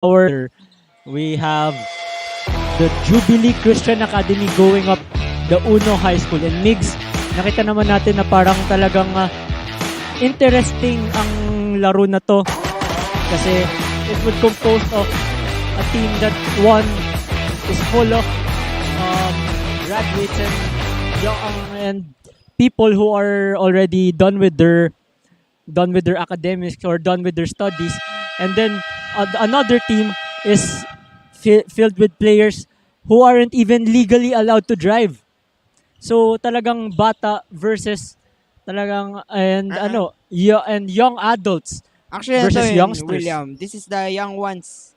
we have the Jubilee Christian Academy going up the Uno High School. And Migs, nakita naman natin na parang talagang interesting ang laro na to. Kasi it would compose of a team that one is full of graduates and young and people who are already done with their academics or done with their studies, and then another team is filled with players who aren't even legally allowed to drive. So talagang bata versus talagang and young adults. Actually, versus ito yun, youngsters. William. This is the young ones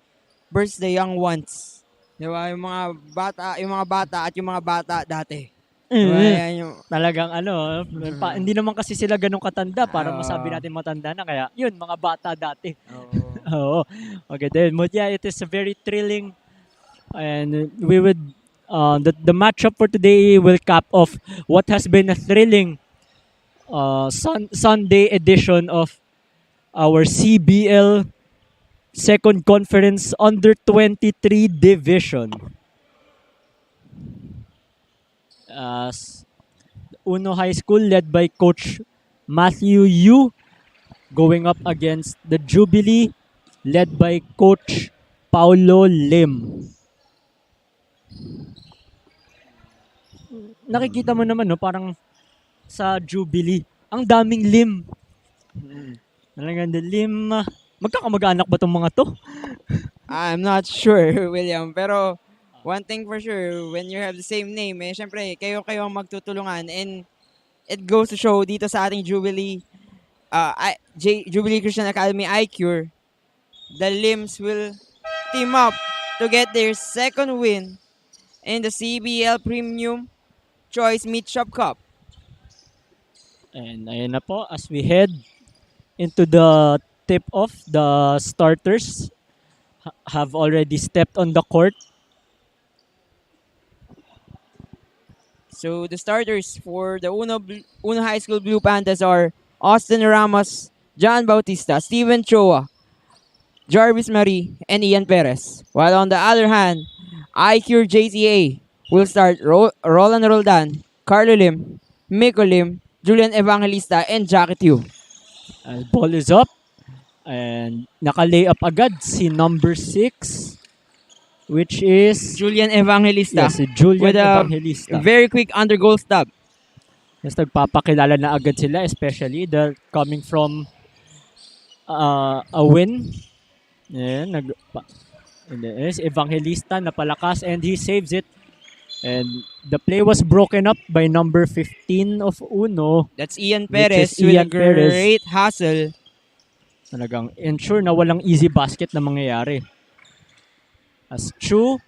versus the young ones. Di ba? Yung mga bata at yung mga bata dati. Diba? Yan yung... Talagang hindi naman kasi sila ganun katanda para masabi natin matanda na, kaya yun, mga bata dati. Oo. Okay, then, but yeah, it is a very thrilling, and we would the matchup for today will cap off what has been a thrilling Sunday edition of our CBL Second Conference Under 23 Division. Uno High School led by Coach Matthew Yu going up against the Jubilee led by Coach Paulo Lim. Nakikita mo naman, no, parang sa Jubilee, ang daming Lim. Talagang the Lim. Magkakamag-anak ba tong mga to? I'm not sure, William. Pero one thing for sure, when you have the same name, syempre, kayo ang magtutulungan. And it goes to show dito sa ating Jubilee, Jubilee Christian Academy iCure, the Lims will team up to get their second win in the CBL Premium Choice Meat Shop Cup. And ayun na po, as we head into the tip-off, the starters have already stepped on the court. So the starters for the Uno High School Blue Panthers are Austin Ramos, John Bautista, Steven Choa, Jarvis Marie, and Ian Perez. While on the other hand, iCure JCA will start Roland Roldan, Carlo Lim, Miko Lim, Julian Evangelista, and Jackie Tiu. Ball is up. And naka-lay up agad si number 6, which is Julian Evangelista. Yes, si Julian with Evangelista. A very quick under goal stop. Yes, nagpapakilala na agad sila, especially they're coming from a win. Ayan, Evangelista napalakas and he saves it. And the play was broken up by number 15 of Uno. That's Ian Perez with a great hustle. Talagang ensure na walang easy basket na mangyayari. As Chu.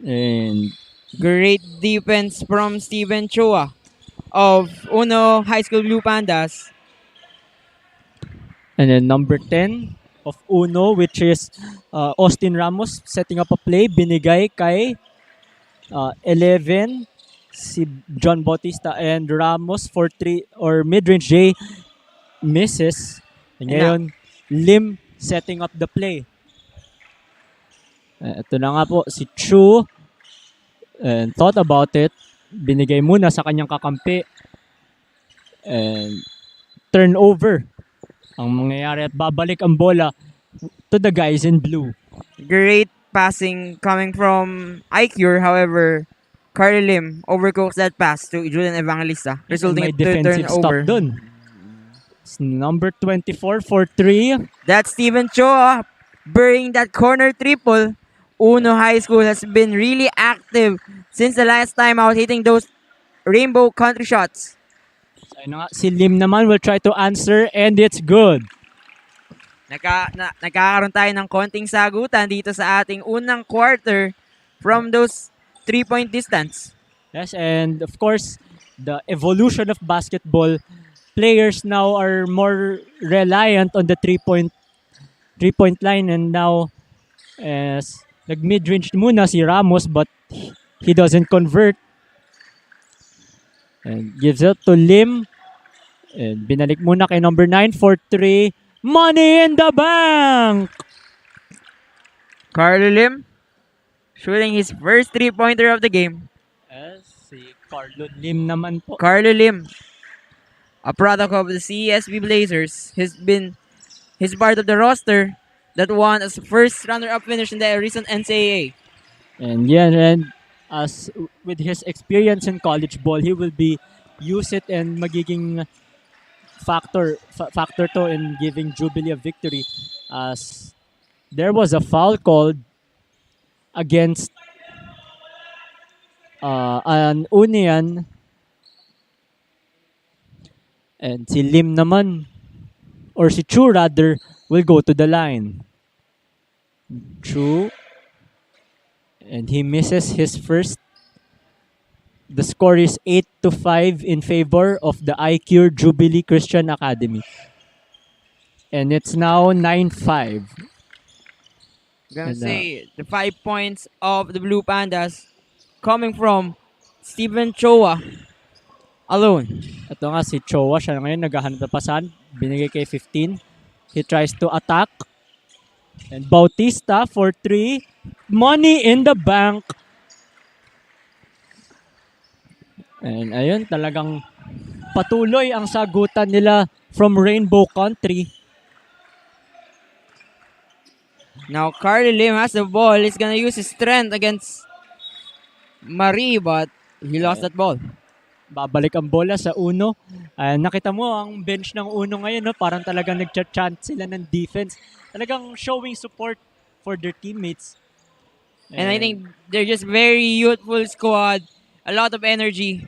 And great defense from Steven Chua of Uno High School Blue Pandas. And then number 10 of Uno, which is Austin Ramos, setting up a play. Binigay kay 11, si John Bautista, and Ramos for 3 or mid-range J misses. And ngayon, Lim setting up the play. Ito na nga po, si Chu and thought about it. Binigay muna sa kanyang kakampi. And turnover ang mangyayari at babalik ang bola to the guys in blue. Great passing coming from iCure. However, Carly Lim overcooks that pass to Julian Evangelista, resulting in defensive turnover. Stop dun. Number 24 for 3. That's Steven Choa burying that corner triple. Uno High School has been really active since the last time out, hitting those rainbow country shots. Si Lim naman will try to answer and it's good. Nagkakaroon tayo ng konting sagutan dito sa ating unang quarter from those 3-point distance. Yes, and of course, the evolution of basketball, players now are more reliant on the three-point line, and now nag-mid-range muna si Ramos but he doesn't convert. And gives it to Lim. And binalik muna kay number 9 for 3. Money in the bank! Carlo Lim shooting his first three-pointer of the game. Si Carlo Lim naman po. Carlo Lim, a product of the CSB Blazers, he's part of the roster that won as first runner-up finish in the recent NCAA. And yan, and as with his experience in college ball, he will be use it and magiging factor to in giving Jubilee a victory, as there was a foul called against an Union, and si Lim naman, or si Chu rather, will go to the line. Chu, and he misses his first. The score is 8-5 in favor of the iCure Jubilee Christian Academy. And it's now 9-5. Gonna say the 5 points of the Blue Pandas coming from Steven Choa alone. Ito nga si Choa, siya ngayon naghahanap na pasan. Binigay kay 15. He tries to attack. And Bautista for 3. Money in the bank. And ayun, talagang patuloy ang sagutan nila from Rainbow Country. Now Carly Lim has the ball. He's gonna use his strength against Marie, but he lost that ball. Babalik ang bola sa Uno. Nakita mo ang bench ng Uno ngayon, no? Parang talagang nagcha-chant sila ng defense. Talagang showing support for their teammates. And I think they're just very youthful squad. A lot of energy.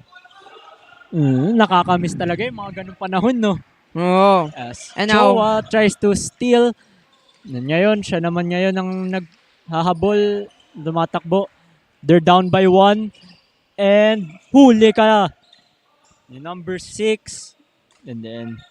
Nakakamiss talaga yung mga ganung panahon, no? Oh. As And Choa tries to steal. Ngayon, siya naman ngayon ang naghahabol, dumatakbo. They're down by 1. And huli ka. Number 6. And then,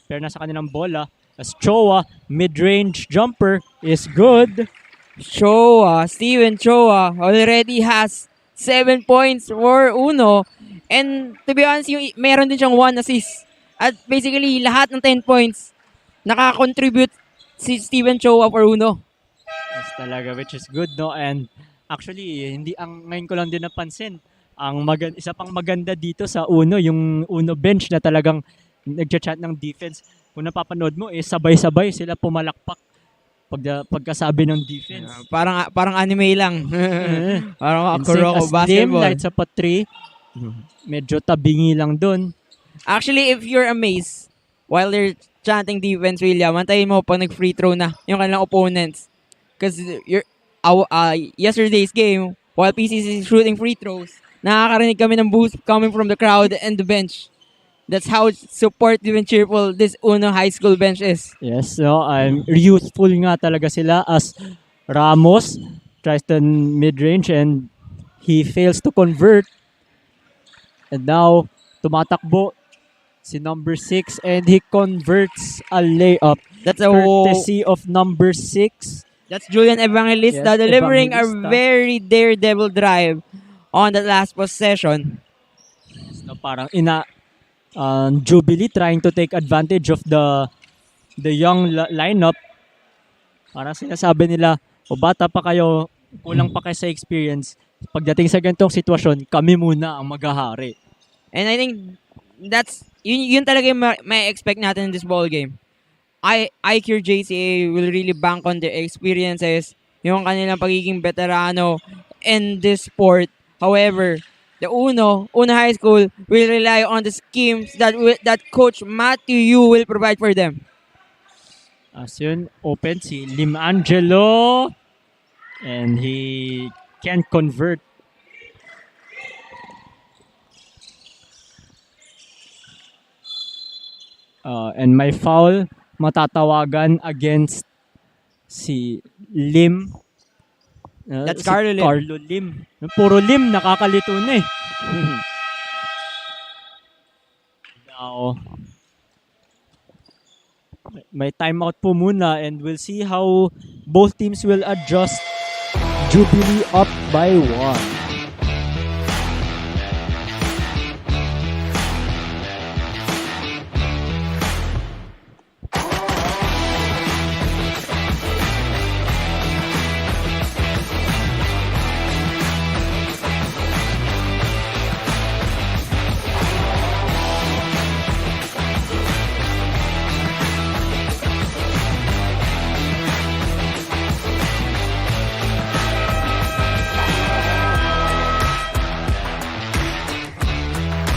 pair na sa kanilang bola. As Choa, mid-range jumper is good. Steven Choa already has 7 points for Uno. And to be honest, meron din siyang 1 assist. At basically, lahat ng 10 points, nakakontribute si Steven Choa for Uno. Yes, talaga, which is good, no? And actually, ngayon ko lang din napansin, isa pang maganda dito sa Uno, yung Uno bench na talagang nagchat ng defense. Kung napapanood mo, sabay-sabay sila pumalakpak pagkasabi ng defense. Parang anime lang. Parang Kuroko basketball. Lim lights up at 3. Medyo tabingi lang dun. Actually, if you're amazed, while they're chanting defense, William, antayin mo pag nag-free throw na yung kanilang opponents. Because yesterday's game, while PCC is shooting free throws, nakakarinig kami ng boost coming from the crowd and the bench. That's how supportive and cheerful this Uno High School bench is. Yes, so youthful nga talaga sila, as Ramos tries to mid-range and he fails to convert. And now, tumatakbo si number 6 and he converts a layup. That's a courtesy of number 6. That's Julian Evangelista, delivering a very daredevil drive on that last possession. So parang Jubilee trying to take advantage of the young lineup. Parang sinasabi nila, bata pa kayo, kulang pa kayo sa experience. Pagdating sa ganitong sitwasyon, kami muna ang maghahari. And I think that's yun talaga yung may expect natin in this ball game. iCure JCA will really bank on their experiences, yung kanilang pagiging veterano in this sport. However, the Uno High School will rely on the schemes that Coach Matthew Yu will provide for them. As yun, open si Lim Angelo and he can't convert. And may foul matatawagan against si Lim. That's Carlo Lim. Carlo Lim. Puro Lim, nakakalito na eh. Now, may timeout po muna and we'll see how both teams will adjust. Jubilee up by 1.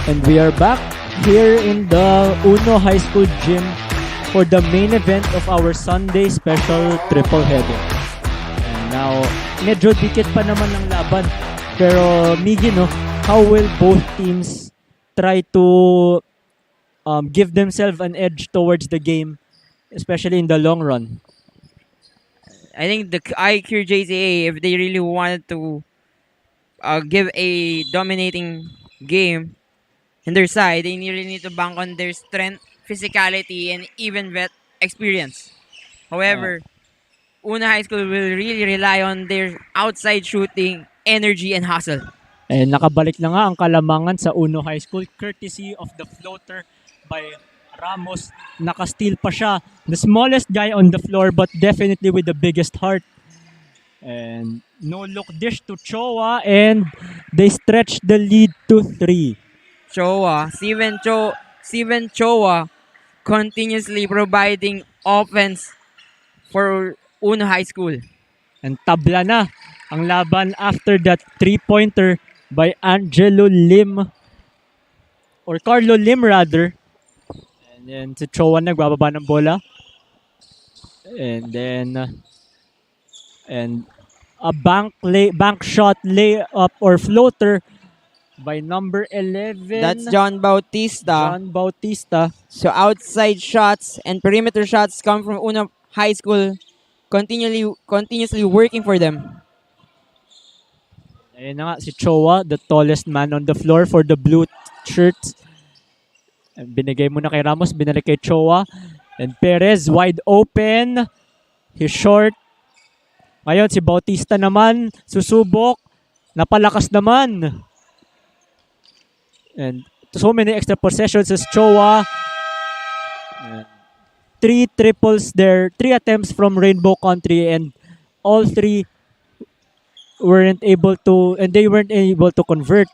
And we are back here in the Uno High School gym for the main event of our Sunday special triple header. And now, medyo dikit pa naman ang laban. Pero Miggy, no, how will both teams try to give themselves an edge towards the game, especially in the long run? I think the iCure JCA, if they really wanted to give a dominating game in their side, they really need to bank on their strength, physicality, and even vet experience. However, Una High School will really rely on their outside shooting, energy, and hustle. And nakabalik na nga ang kalamangan sa Uno High School courtesy of the floater by Ramos. Naka-steal pa siya. The smallest guy on the floor but definitely with the biggest heart. And no-look dish to Choa and they stretch the lead to 3. Steven Choa continuously providing offense for Uno High School. And tabla na ang laban after that 3-pointer by Angelo Lim or Carlo Lim rather. And then si Choa nagbababa ng bola. And then and a bank shot layup or floater by number 11. That's John Bautista. So outside shots and perimeter shots come from Uno High School, continuously working for them. Ayun na nga si Choa, the tallest man on the floor for the blue shirts. Binigay muna kay Ramos, binalik kay Choa. And Perez wide open. He's short. Ngayon si Bautista naman, susubok. Napalakas naman. And so many extra possessions as Choa. 3 triples there, 3 attempts from Rainbow Country and all 3 weren't able to convert.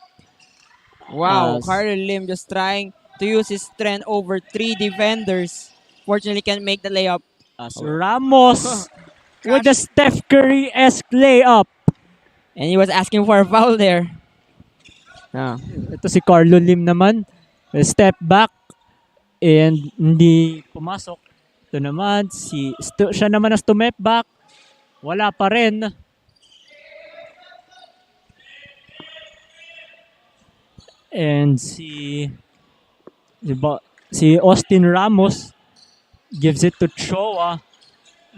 Wow, Carlo Lim just trying to use his strength over 3 defenders. Fortunately, can't make the layup. As Ramos with a Steph Curry-esque layup. And he was asking for a foul there. Ito si Carlo Lim naman. Step back and hindi pumasok. Ito naman, siya naman na stumep back. Wala pa rin. And si Austin Ramos gives it to Choa.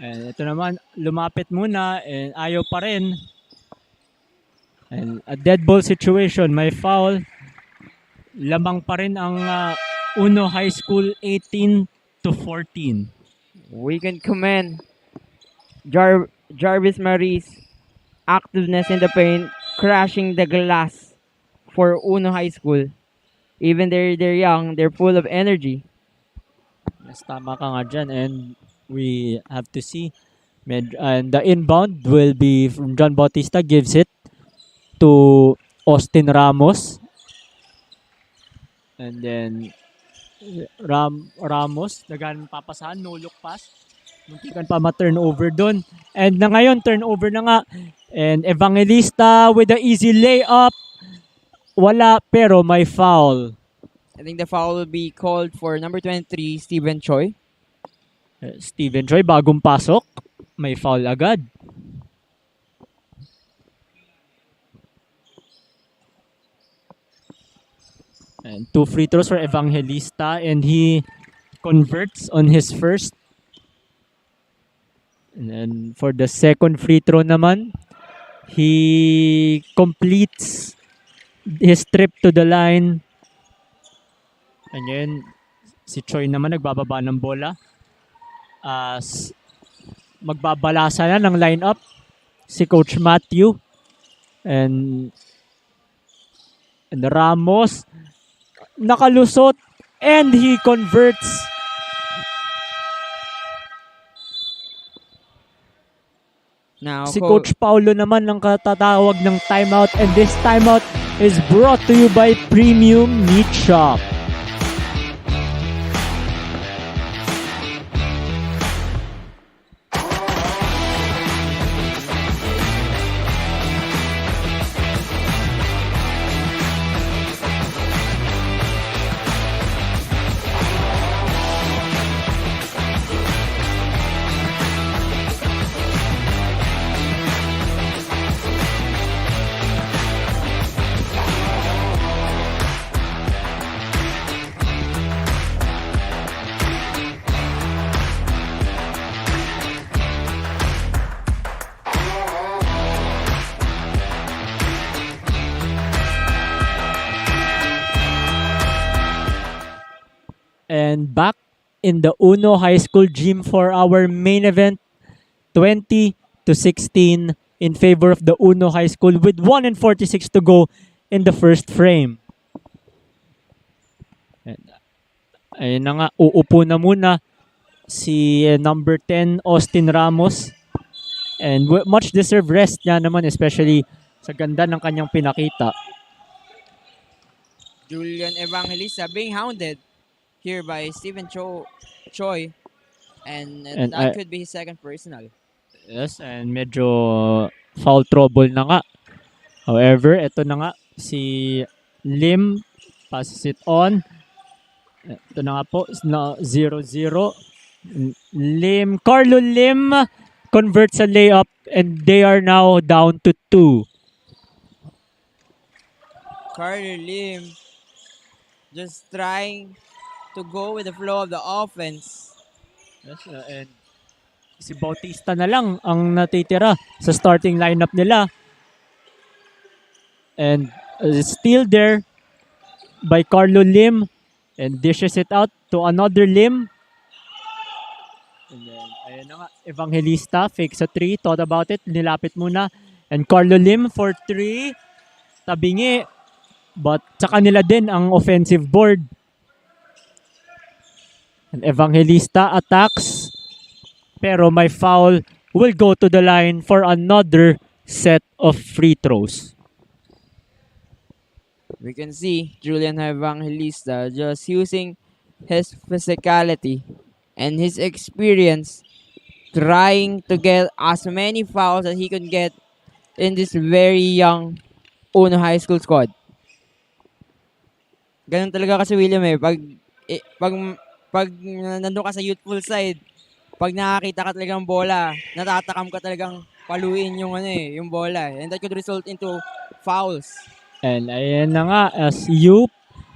And ito naman, lumapit muna and ayaw pa rin. And a dead ball situation, may foul. Lamang pa rin ang Uno High School 18-14. We can commend Jarvis Marie's activeness in the paint, crashing the glass for Uno High School. Even they're young, they're full of energy. Yes, tama ka nga dyan. And we have to see. And the inbound will be from John Bautista, gives it to Austin Ramos. And then Ramos, dagan papasahan, no look pass. Muntikan pa ma-turnover dun. And na ngayon, turnover na nga. And Evangelista with the easy layup. Wala, pero may foul. I think the foul will be called for number 23, Steven Choi. Steven Choi, bagong pasok. May foul agad. And 2 free throws for Evangelista and he converts on his first. And then for the second free throw naman, he completes his trip to the line. And then si Choi naman nagbababa ng bola. As magbabalasa na ng lineup si Coach Matthew. And Ramos nakalusot and he converts. Now, Si Coach Paulo naman ang katatawag ng timeout and this timeout is brought to you by Premium Meat Shop. And back in the Uno High School gym for our main event, 20-16 in favor of the Uno High School with 1:46 to go in the first frame. And, ayun na nga, uupo na muna si number 10, Austin Ramos. And much deserved rest niya naman, especially sa ganda ng kanyang pinakita. Julian Evangelista being hounded here by Stephen Choi. And that could be his second personal. Yes, and medyo foul trouble na nga. However, ito na nga si Lim passes it on. Ito na nga po, 0-0. Carlo Lim converts a layup and they are now down to 2. Carlo Lim just trying to go with the flow of the offense. Yes, and si Bautista na lang ang natitira sa starting lineup nila. And still there by Carlo Lim and dishes it out to another Lim. And then, ayun na nga, Evangelista fakes a 3, thought about it, nilapit muna. And Carlo Lim for 3, tabingi. But sa kanila din ang offensive board. And Evangelista attacks. Pero my foul will go to the line for another set of free throws. We can see Julian Evangelista just using his physicality and his experience trying to get as many fouls as he could get in this very young Uno High School squad. Ganun talaga kasi William pag nandun ka sa youthful side, pag nakakita ka talagang bola, natatakam ka talagang paluin yung bola. And that could result into fouls. And ayan na nga, as you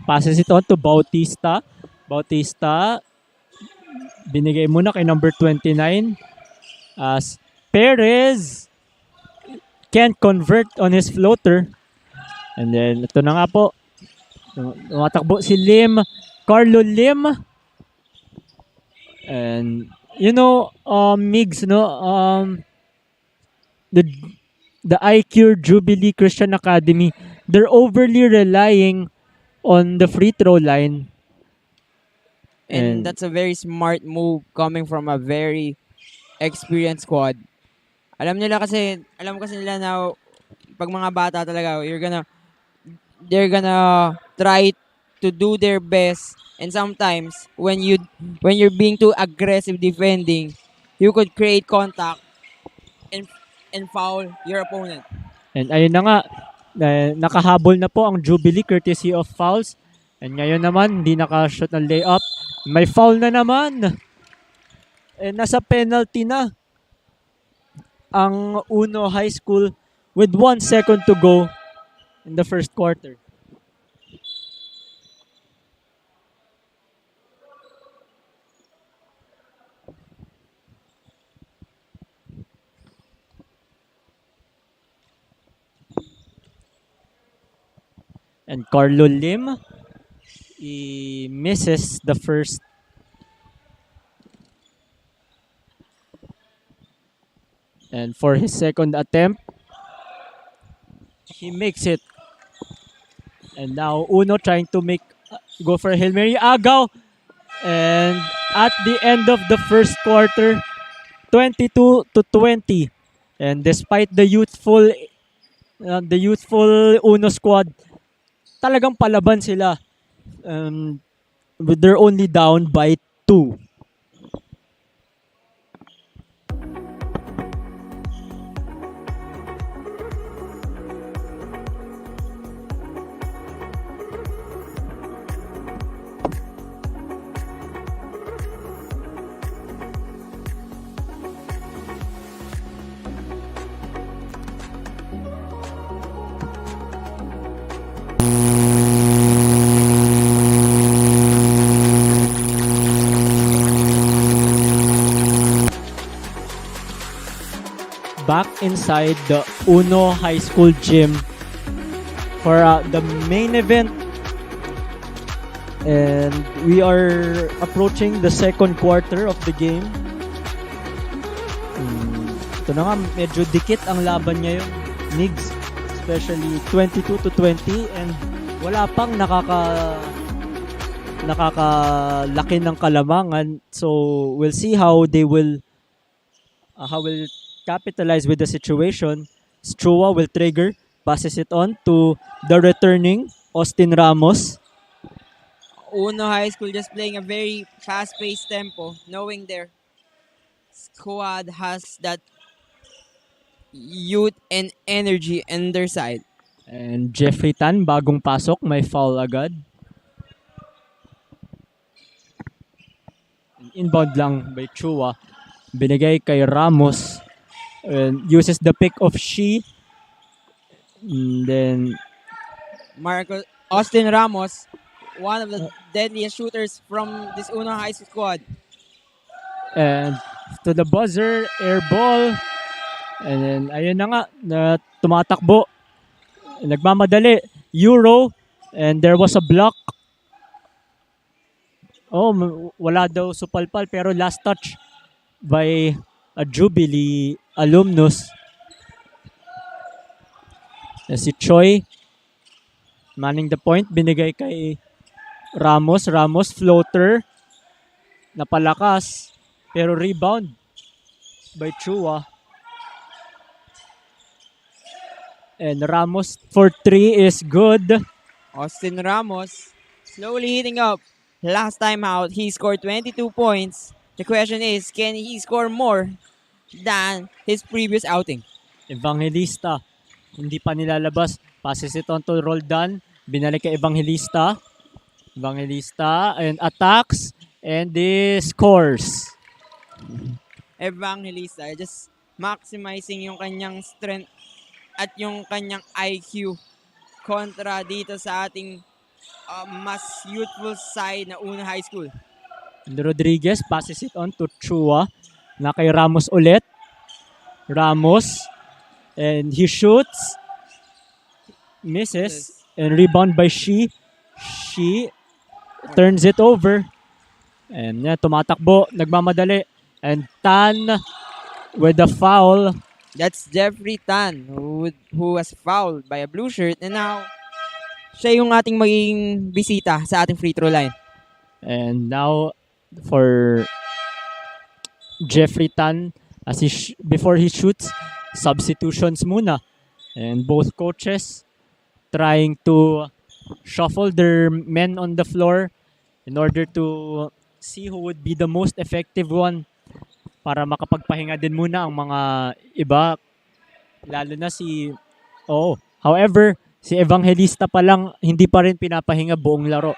passes it on to Bautista. Bautista, binigay muna kay number 29. As Perez can't convert on his floater. And then, ito na nga po. Tumatakbo si Lim. Carlo Lim. And, Migs, the iCure Jubilee Christian Academy, they're overly relying on the free throw line. And that's a very smart move coming from a very experienced squad. Alam kasi nila na pag mga bata talaga, they're gonna try to do their best, and sometimes when you're being too aggressive defending, you could create contact and foul your opponent. And ayun na nga, nakahabol na po ang Jubilee courtesy of fouls. And ngayon naman, hindi nakashoot ng layup. May foul na naman. And nasa penalty na ang Uno High School with 1 second to go in the first quarter. And Carlo Lim, he misses the first. And for his second attempt, he makes it. And now Uno trying to go for a Hail Mary. Agaw. And at the end of the first quarter, 22-20. And despite the youthful Uno squad, talagang palaban sila. They're only down by 2. Back inside the Uno High School gym for the main event And we are approaching the second quarter of the game. Ito na nga, medyo dikit ang laban ngayon. Nigs, especially 22 to 20, and wala pang nakakalaki ng kalamangan. So we'll see how they will capitalize with the situation. Strua will trigger, passes it on to the returning Austin Ramos. Uno High School just playing a very fast-paced tempo, knowing their squad has that youth and energy on their side. And Jeffrey Tan, bagong pasok, may foul agad. Inbound lang by Chua. Binigay kay Ramos. And uses the pick of Shi. And then Austin Ramos, one of the deadliest shooters from this Uno High School squad. And to the buzzer, air ball. And then, ayun na nga, na tumatakbo. Nagmamadali. Euro. And there was a block. Oh, wala daw supalpal pero last touch by a Jubilee alumnus. Si Choi manning the point, binigay kay Ramos. Ramos floater. Napalakas. Pero rebound by Chua. And Ramos for 3 is good. Austin Ramos slowly heating up. Last time out, he scored 22 points. The question is, can he score more than his previous outing? Evangelista. Hindi pa nilalabas. Passes it on to Roldan. Binalik kay Evangelista. Evangelista and attacks and this scores. Evangelista just maximizing yung kanyang strength at yung kanyang IQ kontra dito sa ating mas youthful side na Uno High School. And Rodriguez passes it on to Chua. Na kay Ramos ulit. Ramos. And he shoots. Misses. And rebound by Shi. Shi turns it over. And yan, tumatakbo. Nagmamadali. And Tan with the foul. That's Jeffrey Tan who was fouled by a blue shirt. And now, siya yung ating magiging bisita sa ating free throw line. And now, for Jeffrey Tan, as before he shoots, substitutions muna. And both coaches trying to shuffle their men on the floor in order to see who would be the most effective one para makapagpahinga din muna ang mga iba. Lalo na however, si Evangelista pa lang, hindi pa rin pinapahinga buong laro.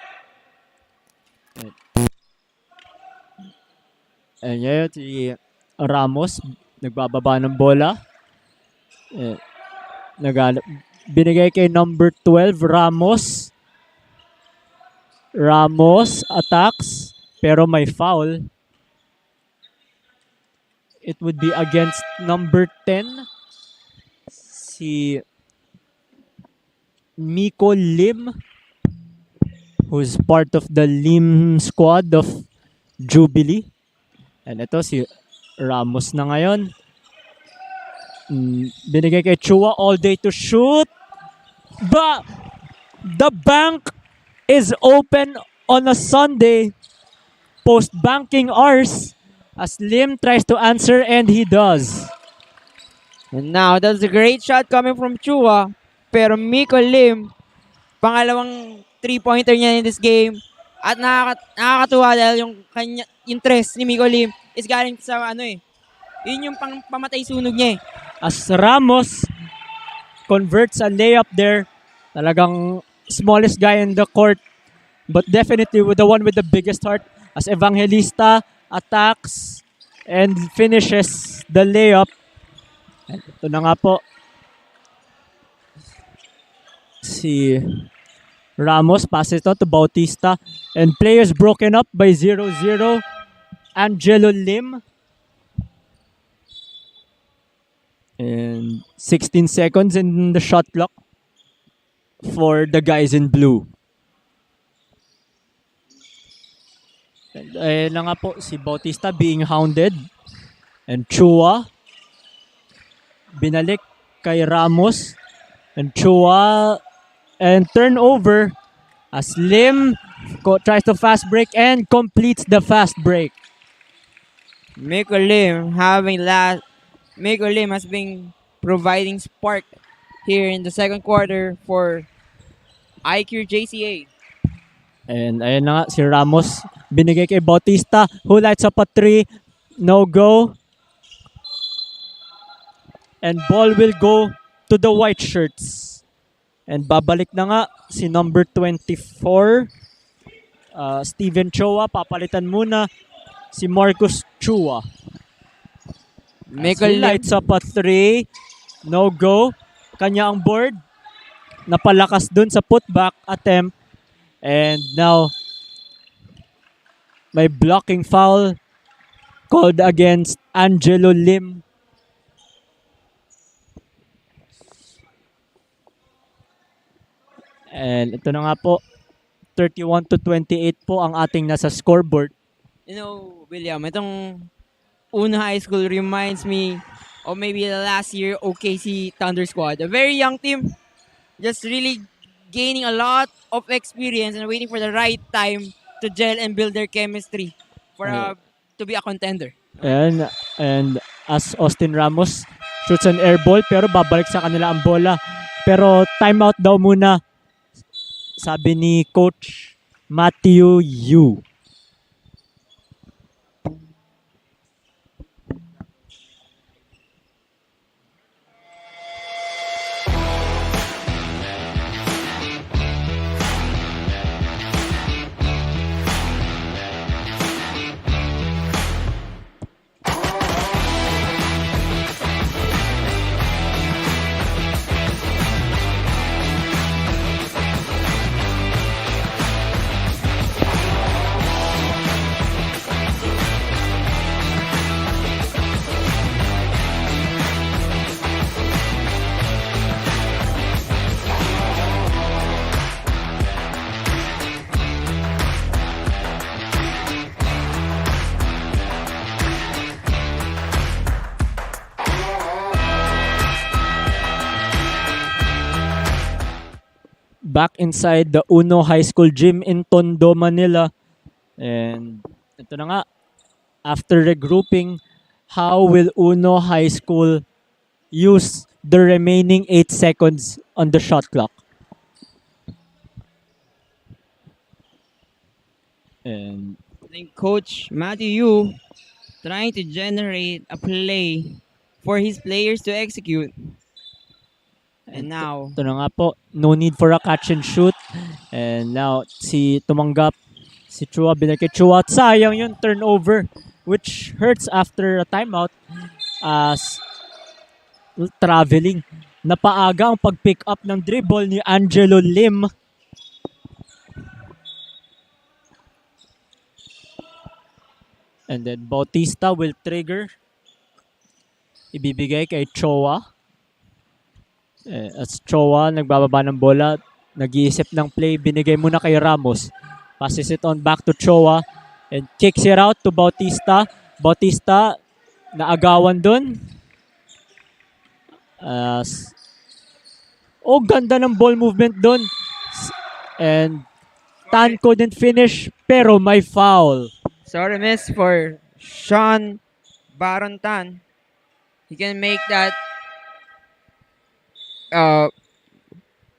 And yun, si Ramos, nagbababa ng bola. Binigay kay number 12, Ramos. Ramos attacks, pero may foul. It would be against number 10, si Miko Lim, who's part of the Lim squad of Jubilee. And ito si Ramos na ngayon. Binigay kay Chua all day to shoot. But the bank is open on a Sunday post-banking hours as Lim tries to answer and he does. And now, that's a great shot coming from Chua. Pero Miko Lim, pangalawang 3-pointer niya in this game. At nakakatuwa dahil yung kanya interest ni Miko Lim is galing sa yun yung pamatay sunog niya. As Ramos converts a layup there, talagang smallest guy in the court, but definitely with the one with the biggest heart, as Evangelista attacks and finishes the layup. And ito na nga po. Si Ramos passes it to Bautista and players broken up by 0-0. Angelo Lim. And 16 seconds in the shot clock for the guys in blue. And, ayun na nga po, si Bautista being hounded. And Chua, binalik kay Ramos. And Chua, and turnover as Lim tries to fast break and completes the fast break. Miko Lim has been providing spark here in the second quarter for iCure JCA. And ayun na nga, si Ramos binigay kay Bautista, who lights up a 3, no go. And ball will go to the white shirts. And babalik na nga si number 24, Steven Choa. Papalitan muna si Marcus Chua. As Miko he Lim, lights up a 3, no go. Kanya ang board. Napalakas dun sa putback attempt. And now, may blocking foul called against Angelo Lim. And ito na nga po, 31-28 po ang ating nasa scoreboard. you know, William, itong Uno High School reminds me of maybe the last year OKC Thunder squad. A very young team, just really gaining a lot of experience and waiting for the right time to gel and build their chemistry for to be a contender. And as Austin Ramos shoots an air ball, pero babalik sa kanila ang bola. Pero timeout daw muna, sabi ni Coach Matthew Yu. Back inside the Uno High School gym in Tondo, Manila. And ito na nga, after regrouping, how will Uno High School use the remaining 8 seconds on the shot clock? And I think Coach Matthew Yu trying to generate a play for his players to execute. And now, ito na nga po, no need for a catch and shoot. And now, tumanggap si Chua, binigay kay Chua. At sayang yung turnover, which hurts after a timeout as traveling. Napaaga ang pag-pick up ng dribble ni Angelo Lim. And then Bautista will trigger. Ibibigay kay Chua. As Chua nagbababa ng bola, nag-iisip ng play, binigay muna kay Ramos. Passes it on back to Chua and kicks it out to Bautista. Bautista naagawan dun. Ganda ng ball movement dun. And Tan couldn't finish, pero may foul. sorry miss for Sean Baron Tan. He can make that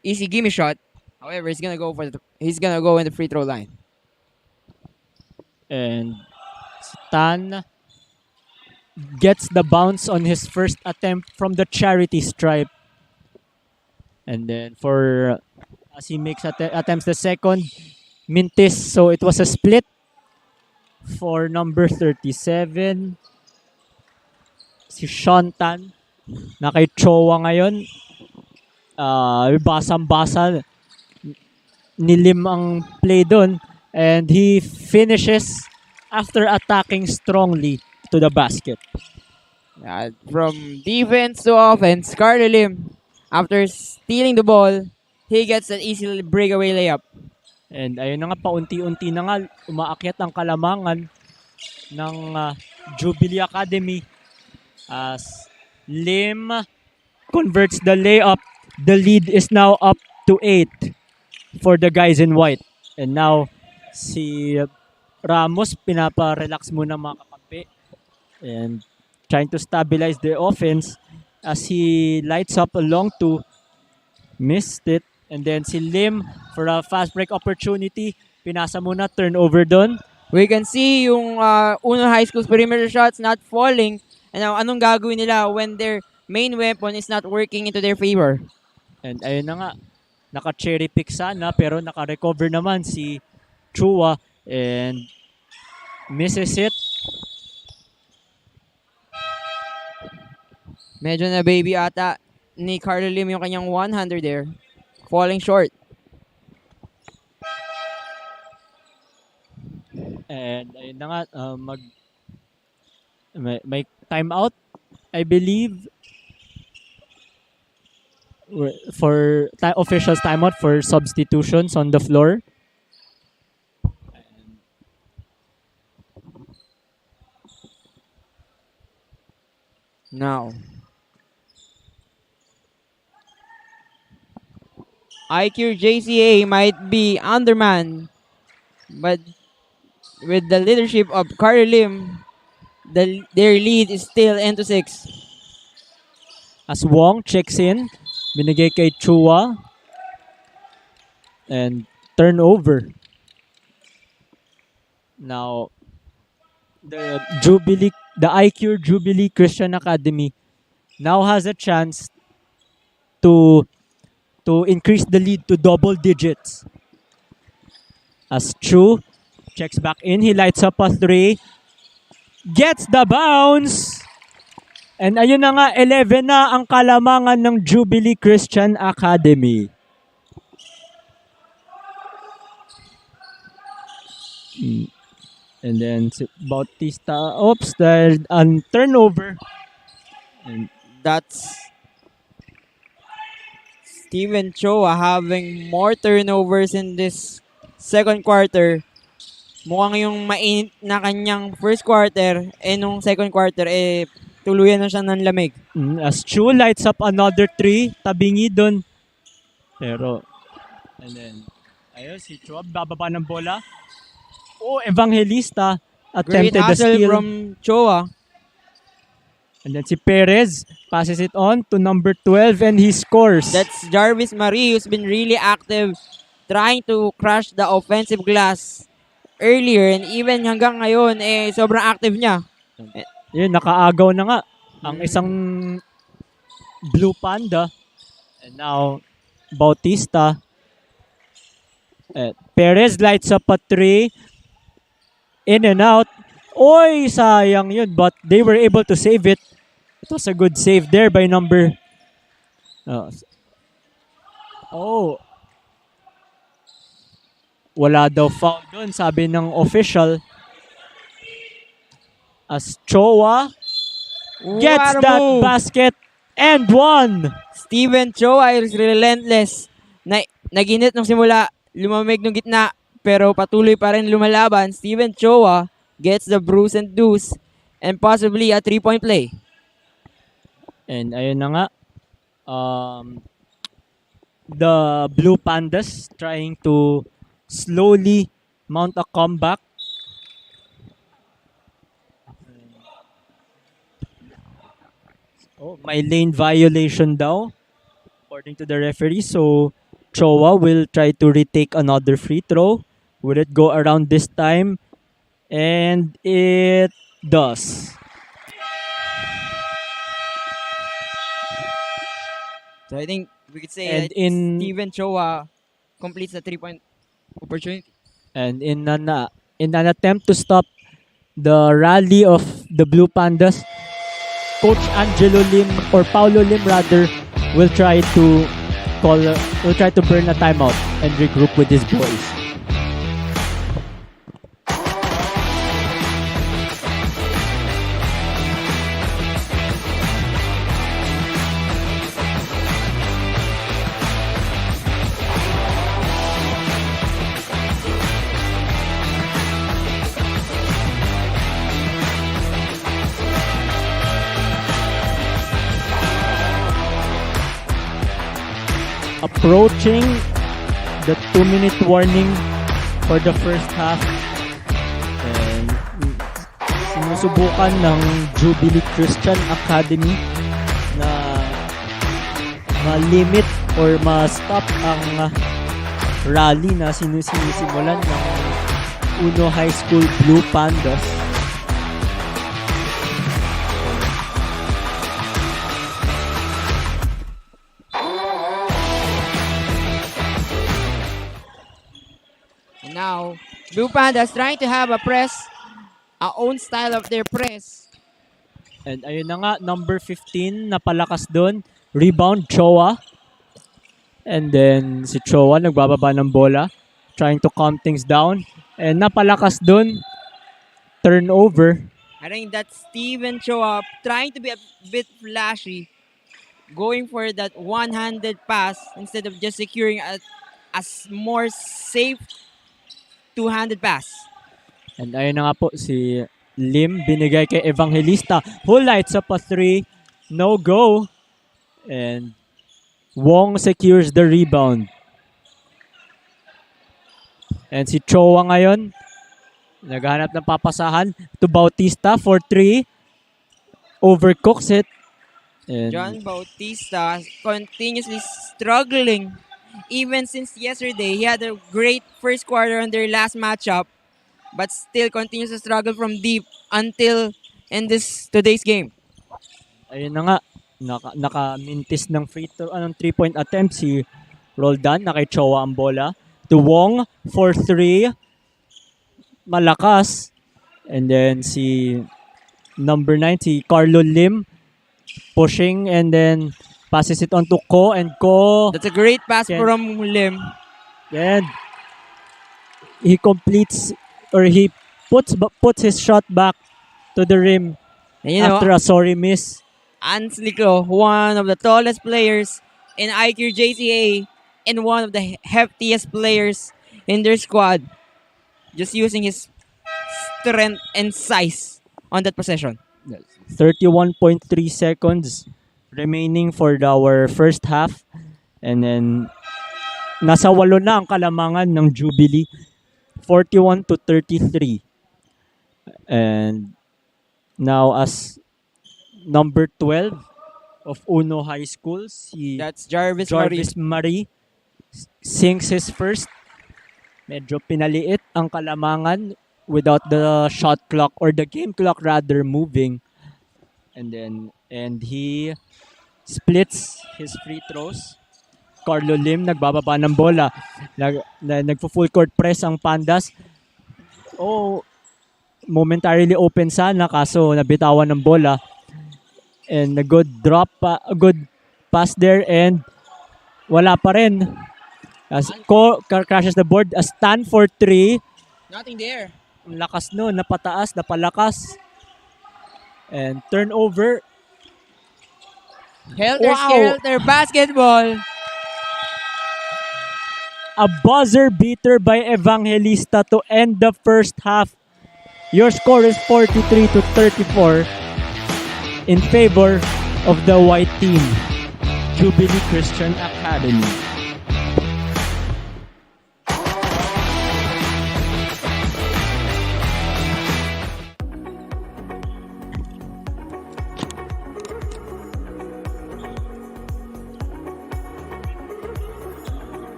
easy gimme shot. However, he's gonna go in the free throw line. And Tan gets the bounce on his first attempt from the charity stripe. And then as he makes attempts the second, Mintis. So it was a split for number 37. Si Sean Tan na kay Chowa ngayon. Basang-basa ni Lim ang play doon. And he finishes after attacking strongly to the basket. From defense to offense, Carter Lim, after stealing the ball, he gets an easy breakaway layup. And ayun na nga, paunti-unti na nga umaakyat ang kalamangan ng Jubilee Academy as Lim converts the layup. The lead is now up to 8 for the guys in white. And now, si Ramos pinapa-relax muna mga kakampi and trying to stabilize the offense as he lights up a long two. Missed it. And then si Lim for a fast break opportunity. Pinasa muna, turnover doon. We can see yung Uno High School's perimeter shots not falling. And now, anong gagawin nila when their main weapon is not working into their favor? And ayun na nga, naka-cherry pick sana pero naka-recover naman si Chua and misses it. Medyo na baby ata ni Carlo Lim yung kanyang one-hander there. Falling short. And ayun na nga, may timeout, I believe, for officials timeout for substitutions on the floor. Now, iCure JCA might be undermanned, but with the leadership of Carlo Lim, their lead is still 10-6. As Wong checks in, binigay kay Chua, and turnover. Now, the iCure Jubilee Christian Academy now has a chance to increase the lead to double digits. As Chu checks back in, he lights up a 3, gets the bounce, and ayun na nga, 11 na ang kalamangan ng Jubilee Christian Academy. And then Bautista, there's a turnover. And that's Steven Choa having more turnovers in this second quarter. Mukhang yung mainit na kanyang first quarter, nung second quarter, tuluyan na siya ng lamig. As Chu lights up another 3, tabingi dun. Pero, and then, ayun, si Chua, bababa ng bola. Evangelista attempted Great the hustle steal. from Choa. And then si Perez passes it on to number 12 and he scores. That's Jarvis Marie who's been really active trying to crush the offensive glass earlier and even hanggang ngayon, sobrang active niya. Yun, nakaagaw na nga ang isang Blue Panda. And now, Bautista. Perez lights up a 3. In and out. Sayang yun. But they were able to save it. It was a good save there by number... Wala daw foul dun, sabi ng official. As Choa gets that basket and won. Steven Choa is relentless. Naginit nung simula, lumamig nung gitna, pero patuloy pa rin lumalaban. Steven Choa gets the bruise and deuce and possibly a 3-point play. And ayun na nga, the Blue Pandas trying to slowly mount a comeback. May lane violation daw, according to the referee. So, Choa will try to retake another free throw. Will it go around this time? And it does. So I think we could say that Steven Choa completes the 3-point opportunity. And in an attempt to stop the rally of the Blue Pandas, Coach Angelo Lim, or Paulo Lim rather, will try to burn a timeout and regroup with his boys. approaching the 2-minute warning for the first half. And sinusubukan ng Jubilee Christian Academy na ma-limit or ma-stop ang rally na sinisimulan ng Uno High School Blue Pandas. And now, Blue Pandas trying to have a own style of their press. And ayun na nga, number 15 napalakas doon. Rebound, Choa. And then si Choa nagbababa ng bola, trying to calm things down. And napalakas doon. Turnover. I think that's Steven Choa trying to be a bit flashy, going for that one-handed pass instead of just securing a more safe two-handed pass. And ayun na nga po, si Lim binigay kay Evangelista, who lights up a 3. No go. And Wong secures the rebound. And si Choa ngayon, naghahanap ng papasahan to Bautista for 3. Overcooks it. And John Bautista continuously struggling. Even since yesterday, he had a great first quarter on their last matchup, but still continues to struggle from deep until in today's game. ayun na nga, naka-mintis ng 3-point attempt si Roldan, na kay Choa ang bola. To Wong for 3. Malakas. And then si number 9, si Carlo Lim, pushing and then passes it on to Ko, and Ko, That's a great pass from Lim. and he completes, or he puts his shot back to the rim And you know, after a sorry miss. Anslico, one of the tallest players in iCure JCA and one of the heftiest players in their squad, just using his strength and size on that possession. 31.3 seconds remaining for our first half. And then, nasa 8 na ang kalamangan ng Jubilee. 41-33. And now as number 12 of Uno High School, si That's Jarvis Marie sinks his first. Medyo pinaliit ang kalamangan without the shot clock, or the game clock rather, moving. And he splits his free throws. Carlo Lim nagbababa ng bola. Nagpo-full court press ang Pandas. Momentarily open sana, kaso nabitawan ng bola. And a good pass there, and wala pa rin. As Ko crashes the board, a stand for 3. Nothing there. Ang lakas nun, napataas, napalakas. And turnover. Helter-skelter basketball. A buzzer beater by Evangelista to end the first half. Your score is 43-34 in favor of the white team, Jubilee Christian Academy.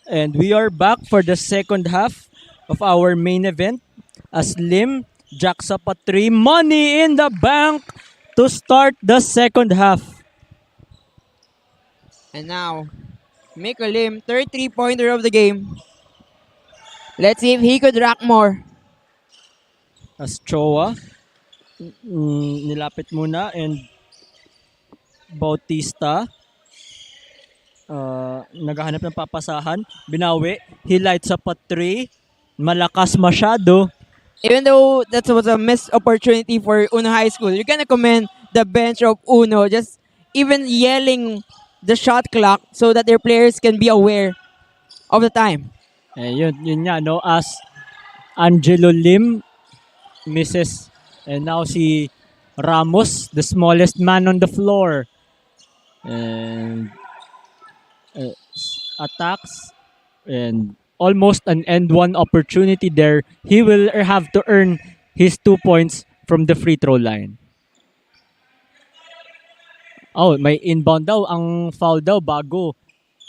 And we are back for the second half of our main event as Lim jacks up a 3 money in the bank to start the second half. And now, Miko Lim, third three-pointer of the game. Let's see if he could rack more. As Choa nilapit muna and Bautista naghahanap ng papasahan. Binawi. He lights up a 3. Malakas masyado. Even though that was a missed opportunity for Uno High School, you're gonna commend the bench of Uno just even yelling the shot clock so that their players can be aware of the time. Yun nga, no? As Angelo Lim misses. And now si Ramos, the smallest man on the floor. And attacks. And almost an end one opportunity there. He will have to earn his 2 points from the free throw line. Oh, may inbound daw. Ang foul daw bago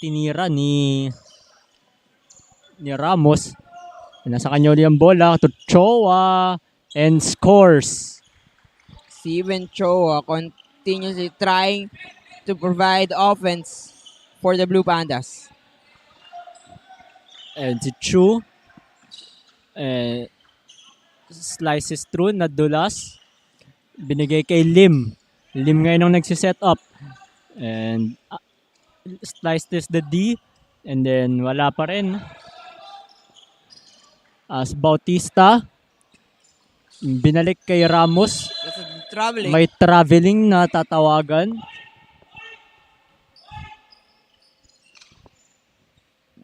tinira ni Ramos. Nasa kanya ulit ang bola to Choa and scores. Steven Choa continuously trying to provide offense for the Blue Pandas. And si Chu slices through, nadulas. Binigay kay Lim. Lim ngayon ang nagsiset up. And slices the D. And then wala pa rin. As Bautista, binalik kay Ramos. Traveling. May traveling na tatawagan.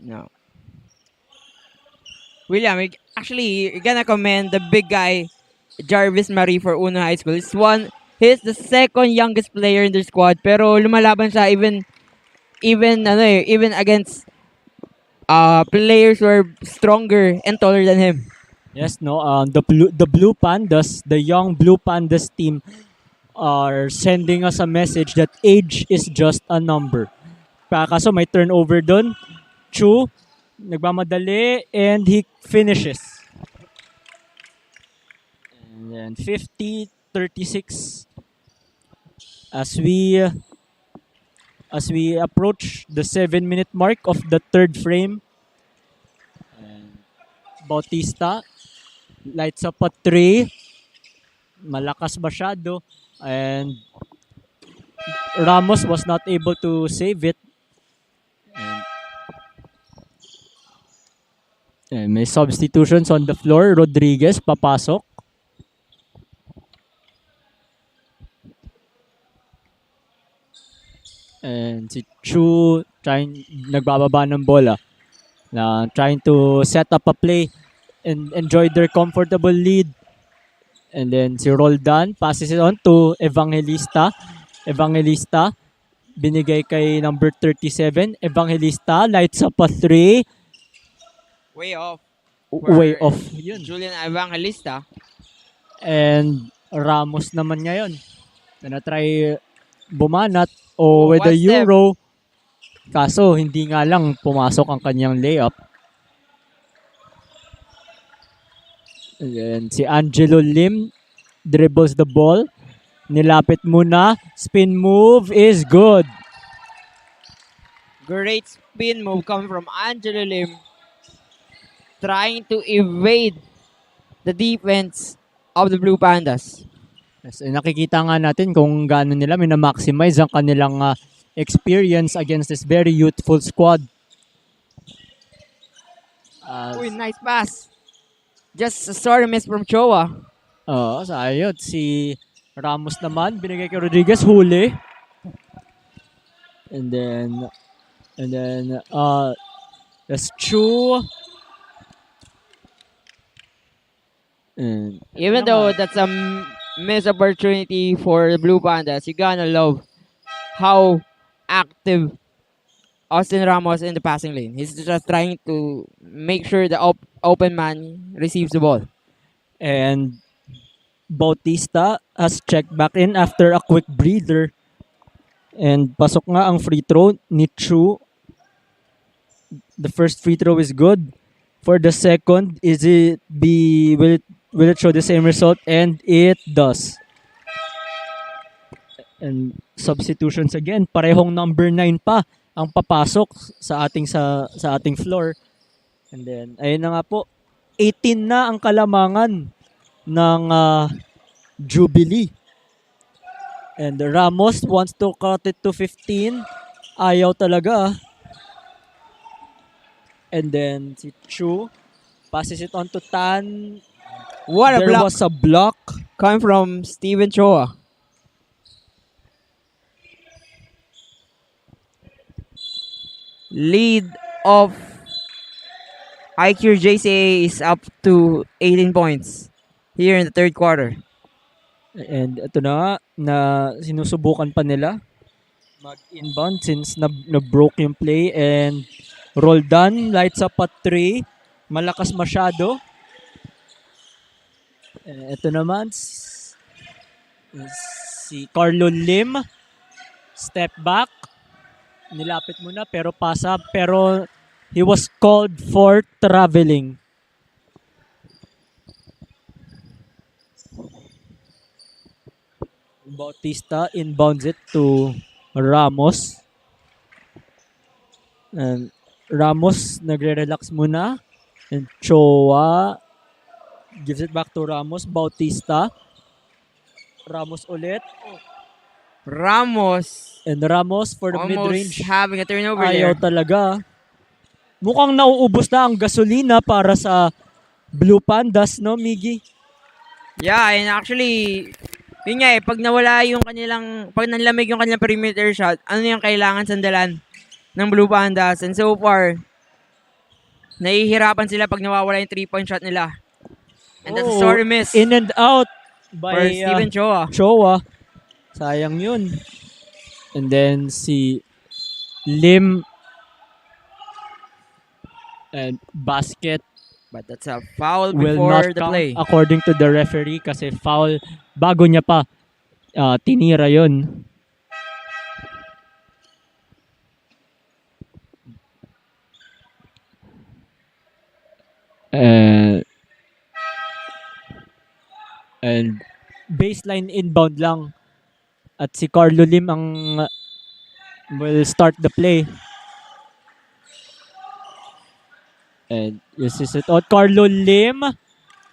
No. William, actually, you're gonna commend the big guy, Jarvis Marie for Uno High School. He's the second youngest player in their squad, pero lumalaban siya even against players who are stronger and taller than him. Yes, no. The Blue Pandas, the young Blue Pandas team, are sending us a message that age is just a number. Kaso may turnover doon. Chu, nagmamadali, and he finishes. And then 50-36 as we approach the 7-minute mark of the third frame. And Bautista lights up a three. Malakas masyado. And Ramos was not able to save it. And may substitutions on the floor. Rodriguez papasok. And si Chu nagbababa ng bola. Trying to set up a play and enjoy their comfortable lead. And then si Roldan passes it on to Evangelista. Evangelista binigay kay number 37. Evangelista lights up a three. Way off. Way off. Yun. Julian Evangelista. And Ramos naman ngayon. Na try bumanat with the Euro. Kaso hindi nga lang pumasok ang kanyang layup. And then si Angelo Lim dribbles the ball. Nilapit muna. Spin move is good. Great spin move coming from Angelo Lim. Trying to evade the defense of the Blue Pandas. Yes, nakikita nga natin kung gaano nila minamaximize ang kanilang experience against this very youthful squad. Nice pass. Just a sort of miss from Choa. Sayot. Si Ramos naman, binigay kay Rodriguez, huli. And then, that's Chu. And even though that's a missed opportunity for the Blue Pandas, you gotta love how active Austin Ramos in the passing lane. He's just trying to make sure the open man receives the ball. And Bautista has checked back in after a quick breather. And pasok nga ang free throw ni Chu. The first free throw is good. For the second, will it show the same result? And it does. And substitutions again. Parehong number 9 pa ang papasok sa ating floor. And then, ayun na nga po. 18 na ang kalamangan ng Jubilee. And Ramos wants to cut it to 15. Ayaw talaga. And then si Chu passes it on to Tan. What a There block. was a block Coming from Steven Choa. Lead of iCure JCA is up to 18 points here in the third quarter. And ito na nga, na sinusubukan pa nila mag-inbound since na-broke yung play. And Roldan lights up at 3. Malakas masyado. Ito naman si Carlo Lim. Step back. Nilapit muna pero pasa. Pero he was called for traveling. Bautista inbounds it to Ramos. And Ramos nagre-relax muna. And Choa gives it back to Ramos. Bautista. Ramos ulit. Ramos. And Ramos for the almost mid-range. having a turnover Ayaw there. talaga. Mukhang nauubos na ang gasolina para sa Blue Pandas, no, Miggy? Yeah, and actually, yun nga pag nawala yung pag nanlamig yung kanilang perimeter shot, ano yung kailangan sandalan ng Blue Pandas? And so far, nahihirapan sila pag nawawala yung 3-point shot nila. And that's a Oh, sorry miss in and out for by Steven Choa. Choa. Sayang yun. And then si Lim and basket But that's a foul will not before the count play. according to the referee kasi foul bago niya pa tinira yun. And baseline inbound lang at si Carlo Lim ang will start the play. And this is it. Carlo Lim,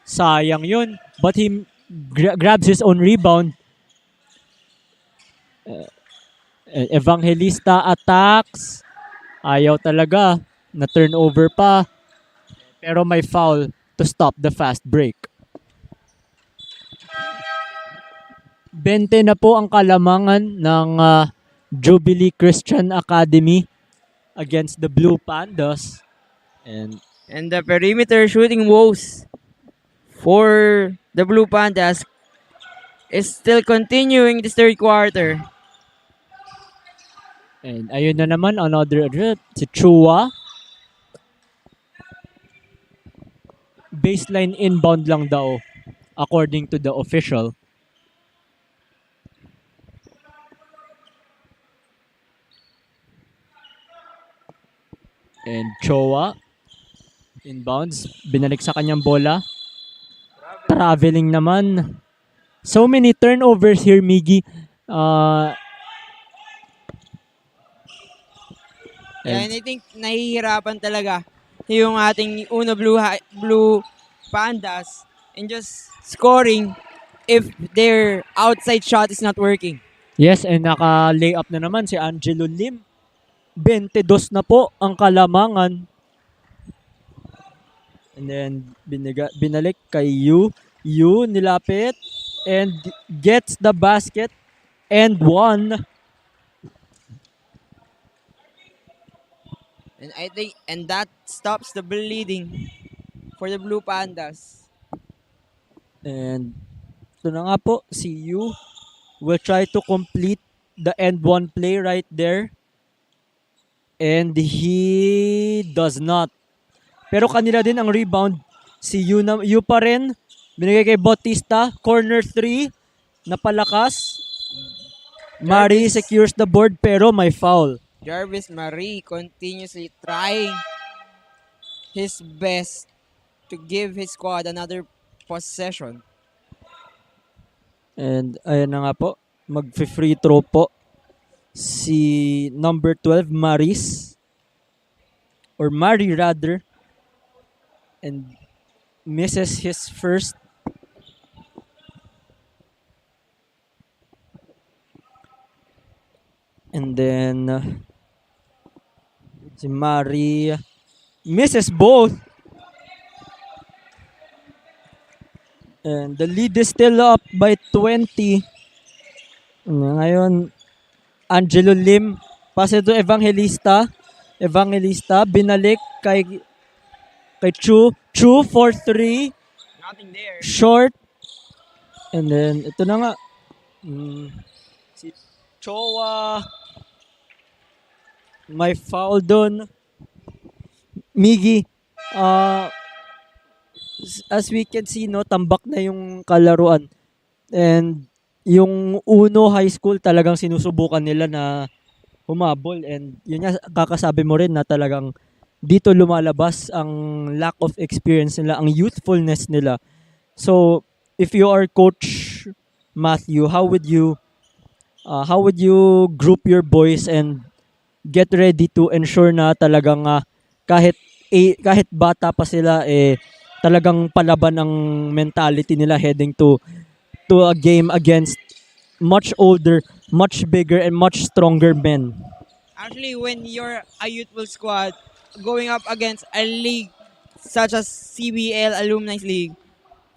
sayang yun. But he grabs his own rebound. Evangelista attacks. Ayaw talaga. Na turnover pa. Pero may foul to stop the fast break. 20 na po ang kalamangan ng Jubilee Christian Academy against the Blue Pandas. And the perimeter shooting woes for the Blue Pandas is still continuing this third quarter. And ayun na naman, another si Chua. Baseline inbound lang daw according to the official. And Chua inbounds, binalik sa kanyang bola. Traveling naman. So many turnovers here, Miggy. And I think nahihirapan talaga yung ating Blue Pandas in just scoring if their outside shot is not working. Yes, and naka-layup na naman si Angelo Lim. 22 na po ang kalamangan. And then binalik kay Yu. Yu nilapit and gets the basket and won. And I think that stops the bleeding for the Blue Pandas. And ito na nga po, si Yu will try to complete the end one play right there. And he does not. Pero kanila din ang rebound. Si Yu pa rin. Binigay kay Bautista. Corner 3. Napalakas. Mari secures the board pero may foul. Jarvis Marie continuously trying his best to give his squad another possession. And ayan na nga po. Mag-free throw po si number 12, Maris. Or Mari rather. And misses his first. And then si Mari misses both. And the lead is still up by 20. Ngayon, Angelo Lim pass to Evangelista. Evangelista binalik kay Chu. Chu for 3. Nothing there. Short. And then, ito na nga. Si Choa. May foul doon. Miggy. As we can see, no, tambak na yung kalaruan. And yung Uno High School talagang sinusubukan nila na humabol. And yun nga, kakasabi mo rin na talagang dito lumalabas ang lack of experience nila, ang youthfulness nila. So, if you are Coach Matthew, how would you group your boys and get ready to ensure na talagang kahit bata pa sila talagang palaban ang mentality nila heading to a game against much older, much bigger and much stronger men. Actually, when you're a youthful squad going up against a league such as CBL Alumni League,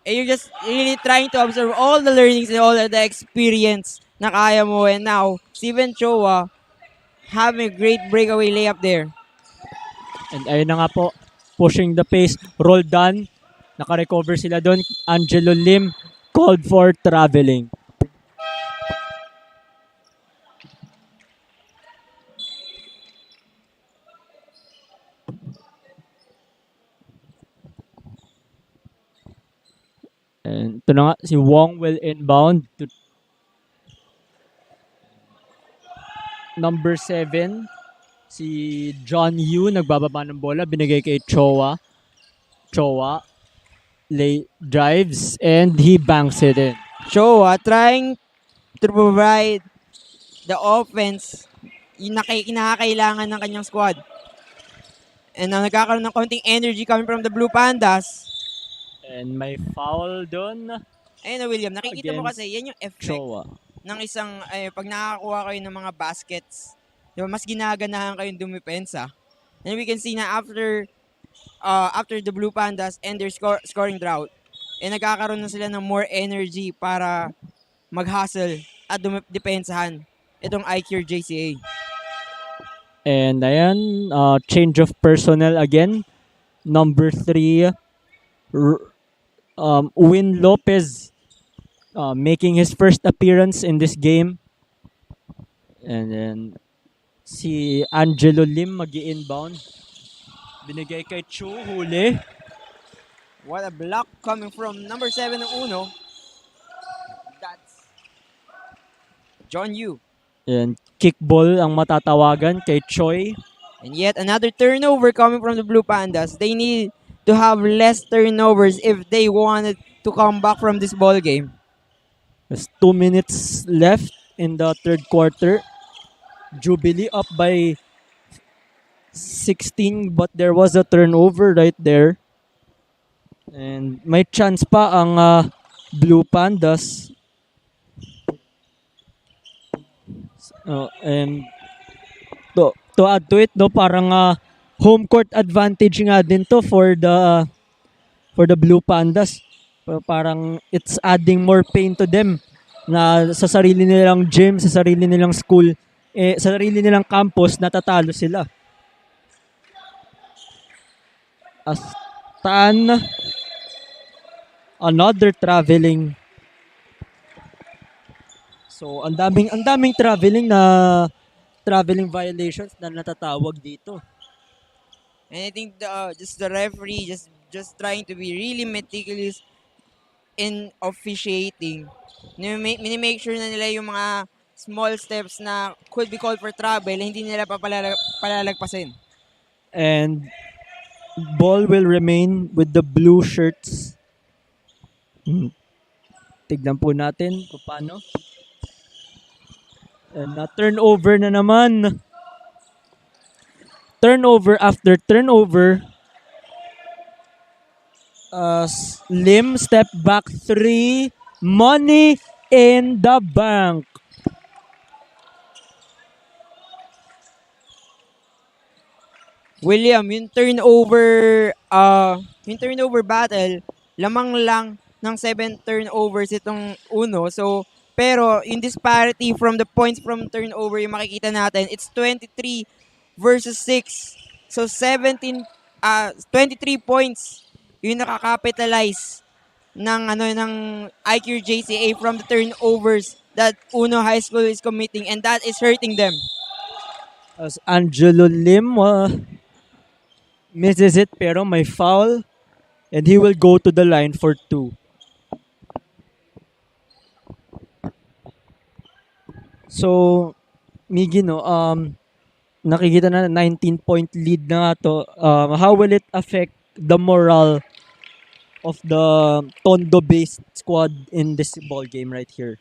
and you're just really trying to observe all the learnings and all the experience na kaya mo. And now, Steven Choa having a great breakaway layup there. And ayun na nga po, pushing the pace. Roll done. Naka-recover sila doon. Angelo Lim called for traveling. And ito na nga, si Wong will inbound to number 7. Si John Yu nagbababa ng bola. Binigay kay Choa. Choa drives and he banks it in. Showa trying to provide the offense yung kinakailangan ng kanyang squad. And nagkakaroon ng konting energy coming from the Blue Pandas. And may foul doon. Ayun na William, nakikita mo kasi yan yung effect Choa. ng isang, pag nakakuha kayo ng mga baskets, diba, mas ginaganahan kayong dumipensa. And we can see na after the Blue Pandas and their scoring drought, nagkakaroon na sila ng more energy para mag-hustle at dumipensahan itong iCure JCA. And ayan, change of personnel again. Number 3, Win Lopez making his first appearance in this game. And then si Angelo Lim mag-i-inbound. Binigay kay Chu, huli. What a block coming from number 7 ng Uno. That's John Yu. And kickball ang matatawagan kay Choi. And yet another turnover coming from the Blue Pandas. They need to have less turnovers if they wanted to come back from this ball game. There's 2 minutes left in the third quarter. Jubilee up by 16 but there was a turnover right there. And may chance pa ang Blue Pandas. And to add to it, no, parang home court advantage nga din to for the Blue Pandas. Parang it's adding more pain to them na sa sarili nilang gym, sa sarili nilang school, sa sarili nilang campus, natatalo sila. Astan, another traveling. So, ang daming traveling violations na natatawag dito. And I think just the referee just trying to be really meticulous in officiating. Minimake sure na nila yung mga small steps na could be called for trouble, hindi nila palalagpasin. And ball will remain with the blue shirts. Tignan po natin kung paano. And turnover na naman. Turnover after turnover. Lim step back 3. Money in the bank. William, yung turnover battle, lamang lang ng 7 turnovers itong Uno. So, pero yung disparity from the points from turnover, yung makikita natin, it's 23 versus 6. So, 23 points yung nakakapitalize ng iCure JCA from the turnovers that Uno High School is committing, and that is hurting them. As Angelo Lim misses it pero may foul and he will go to the line for 2. So, Miggy, no, nakikita na 19-point lead na nga to. How will it affect the morale of the Tondo-based squad in this ball game right here?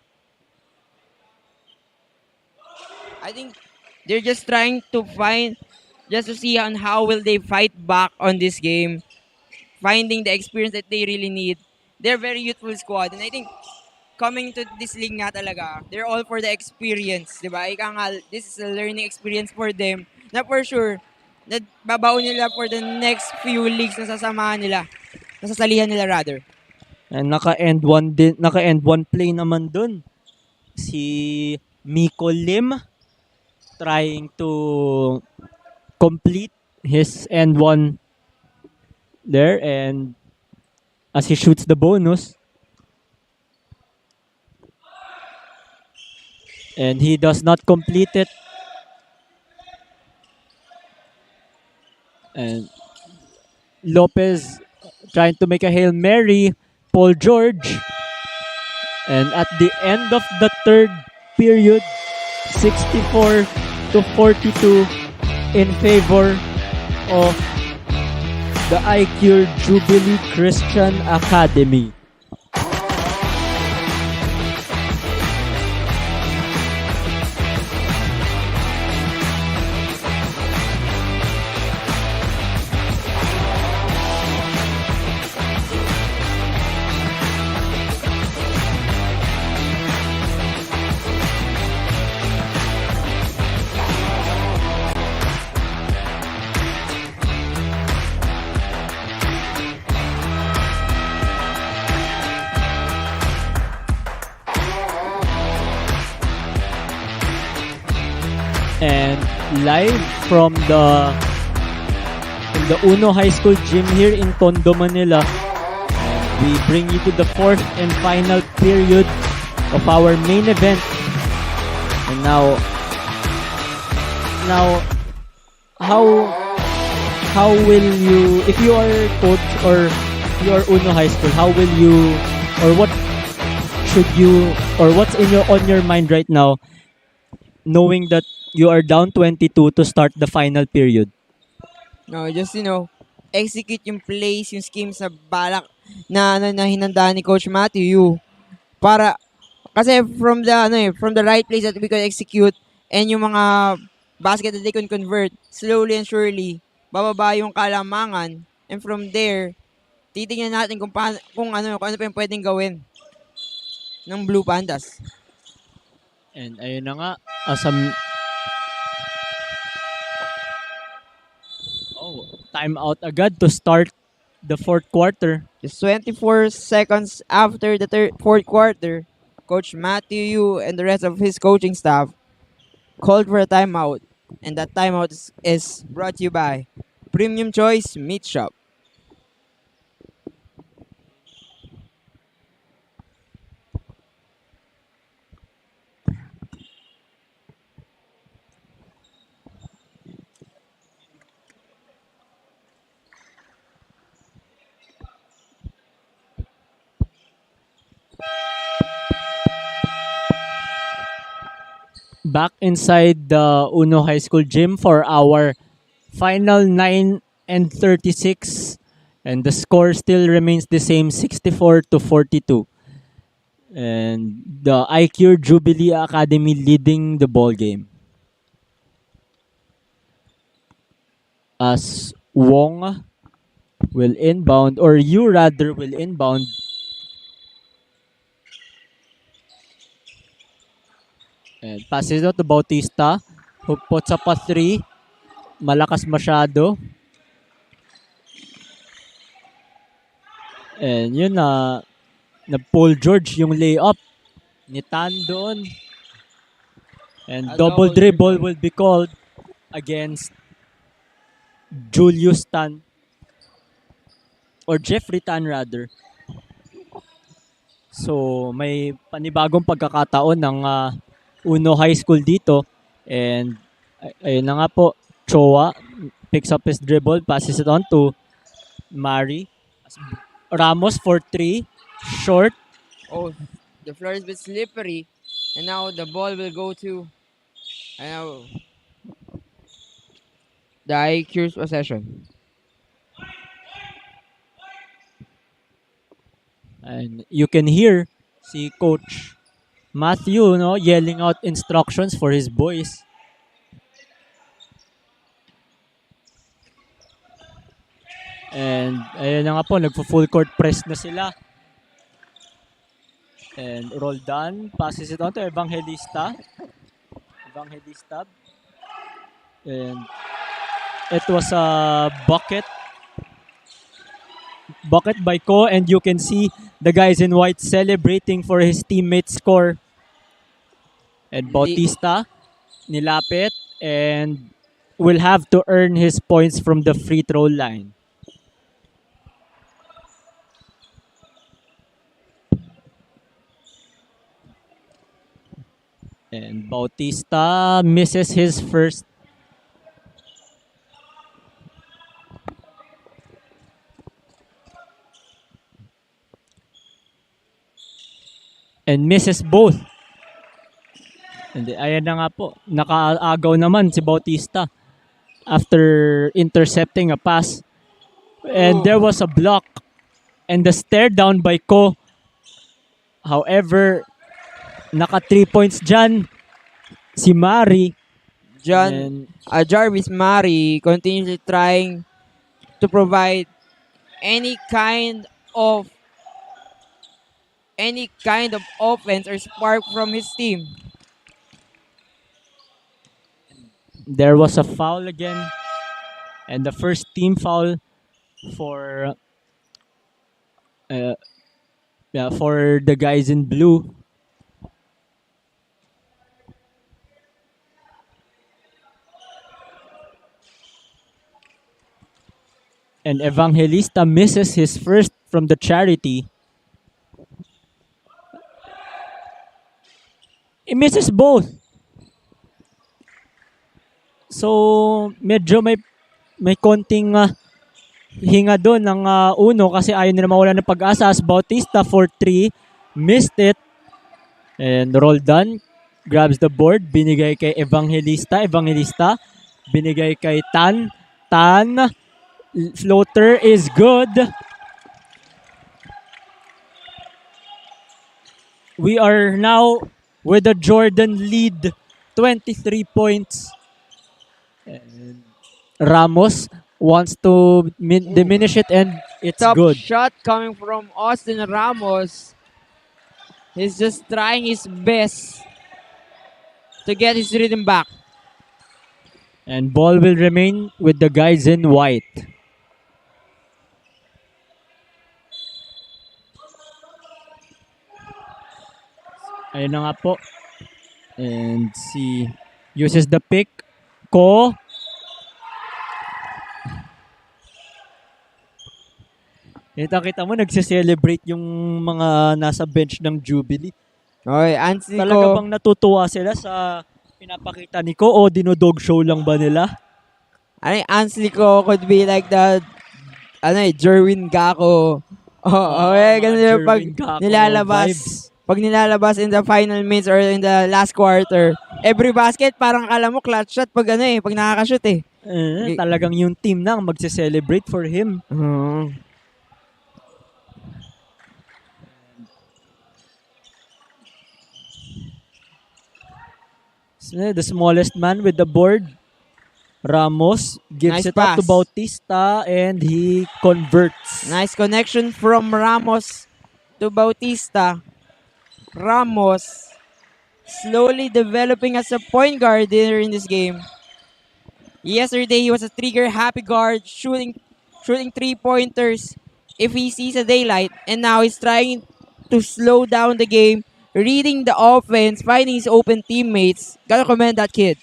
I think they're just trying to see on how will they fight back on this game, finding the experience that they really need. They're a very youthful squad, and I think coming to this league nga talaga, they're all for the experience, di ba? Ika nga, this is a learning experience for them na for sure, na babaon nila for the next few leagues na nasasalihan nila rather. And naka-end one play naman dun. Si Miko Lim trying to complete his end one there, and as he shoots the bonus, and he does not complete it. And Lopez trying to make a Hail Mary, Paul George. And at the end of the third period, 64 to 42 in favor of the iCure Jubilee Christian Academy. And live from the Uno High School gym here in Tondo, Manila, we bring you to the fourth and final period of our main event. And now how will you, if you are coach or you are Uno High School, how will you, or what should you, or what's in your on your mind right now, knowing that you are down 22 to start the final period? No, just, execute yung plays, yung schemes na balak na hinanda ni Coach Matthew para kasi from the right place that we could execute and yung mga basket that they can convert slowly and surely bababa yung kalamangan, and from there titingnan natin kung ano pa yung pwedeng gawin ng Blue Pandas. And ayun na nga, time out agad to start the fourth quarter. Just 24 seconds after the fourth quarter, Coach Matthew and the rest of his coaching staff called for a timeout. And that timeout is brought to you by Premium Choice Meat Shop. Back inside the Uno High School gym for our final 9 and 36, and the score still remains the same, 64 to 42. And the iCure Jubilee Academy leading the ball game. As Wong will inbound, or you rather will inbound. And passes out to Bautista, who puts up a 3. Malakas masyado. And yun na Paul George yung layup ni Tan doon. And double dribble will be called against Julius Tan. Or Jeffrey Tan rather. So may panibagong pagkakataon ng Uno High School dito. And ayun na nga po, Choa picks up his dribble, passes it on to Mari. Ramos for 3, short. Oh, the floor is a bit slippery, and now the ball will go to the iCure's possession. And you can hear si Coach Matthew yelling out instructions for his boys. And ayun na nga po, nagpo-full court press na sila. And Roldan passes it on to Evangelista. And it was a bucket by Ko, and you can see the guys in white celebrating for his teammates' score. And Bautista nilapit and will have to earn his points from the free throw line. And Bautista misses his first. And misses both. And ayan na nga po, nakaagaw naman si Bautista after intercepting a pass. And Ooh. there was a block and the stare down by Ko. However, naka 3 points dyan si Mari. John Jarvis Murray continuously trying to provide any kind of offense or spark from his team. There was a foul again. And the first team foul for uh, for the guys in blue. And Evangelista misses his first from the charity. He misses both. So, medyo may konting hinga doon ng Uno kasi ayaw nila mawala ng pag-asa as Bautista for 3. Missed it. And Roldan grabs the board. Binigay kay Evangelista. Evangelista. Binigay kay Tan. Tan. Floater is good. We are now with a Jordan lead. 23 points. And Ramos wants to diminish it and it's Top good. shot coming from Austin Ramos. He's just trying his best to get his rhythm back. And ball will remain with the guys in white. Ayun na nga po. And si uses the pick. Ko. Kita mo, nagse-celebrate yung mga nasa bench ng Jubilee. Okay, Ansley Talaga Ko. bang natutuwa sila sa pinapakita ni Ko o dinodog show lang ba nila? Ansley Ko could be like the Jerwin Gako. Ganun yung pag nilalabas. Vibes. Pag nilalabas in the final minutes or in the last quarter, every basket parang akala mo clutch shot pag pag nakaka-shoot eh. Talagang yung team na ang magse-celebrate for him. The smallest man with the board, Ramos, gives Nice it up to pass. Bautista and he converts. Nice connection from Ramos to Bautista. Ramos slowly developing as a point guard here in this game. Yesterday, he was a trigger-happy guard, shooting 3-pointers if he sees a daylight. And now he's trying to slow down the game, reading the offense, finding his open teammates. Gotta commend that kid.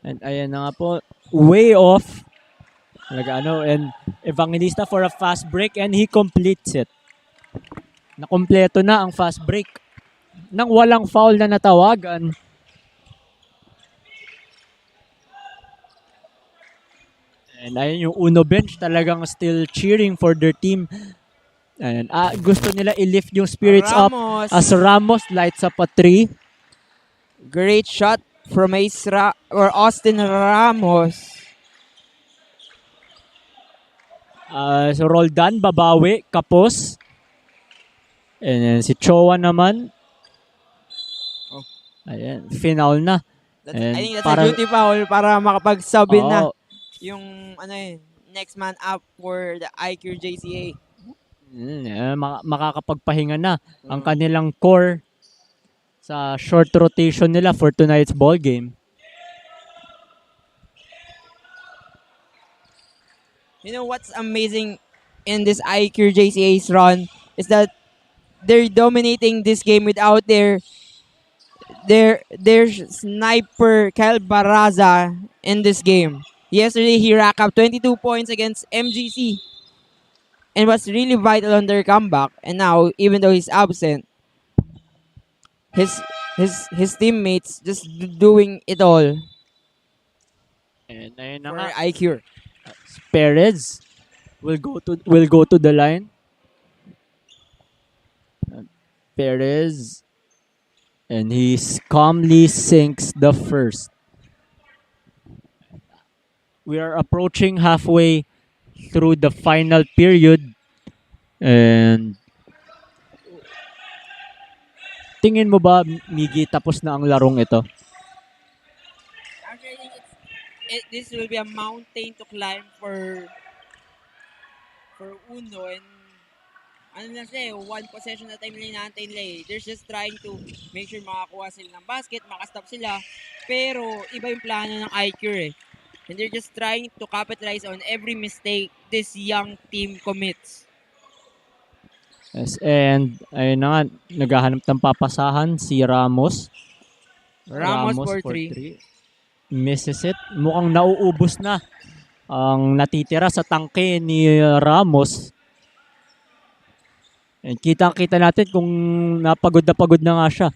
And ayan na nga po, way off. And Evangelista for a fast break and he completes it. Nakompleto na ang fast break. Nang walang foul na natawagan. And ayun yung Uno bench talagang still cheering for their team. And gusto nila i-lift yung spirits Ramos. up as Ramos lights up a 3. Great shot from Austin Ramos. So Roldan, babawi, kapos. And then si Chowa naman. Ayan, final na. I think that's a duty foul para makapag-subin na yung next man up for the iCure JCA. Makakapagpahinga na ang kanilang core sa short rotation nila for tonight's ball game. You know what's amazing in this iCure JCA's run is that they're dominating this game without their sniper Kyle Baraza in this game. Yesterday, he racked up 22 points against MGC and was really vital on their comeback. And now, even though he's absent, his teammates just doing it all And ayun na nga, for iCure. Perez will go to the line. Perez, and he calmly sinks the first. We are approaching halfway through the final period, and tingin mo ba, Miggy, tapos na ang larong ito? Actually, I think this will be a mountain to climb for Uno, and ano na siya one possession at time nila inaantay nila eh. They're just trying to make sure makakuha sila ng basket, makastop sila. Pero iba yung plano ng iCure eh. And they're just trying to capitalize on every mistake this young team commits. Yes, and ayun na nga, naghahanap ng papasahan si Ramos. Ramos for 3. Misses it. Mukhang nauubos na ang natitira sa tangke ni Ramos. And kita-kita natin kung napagod na nga siya.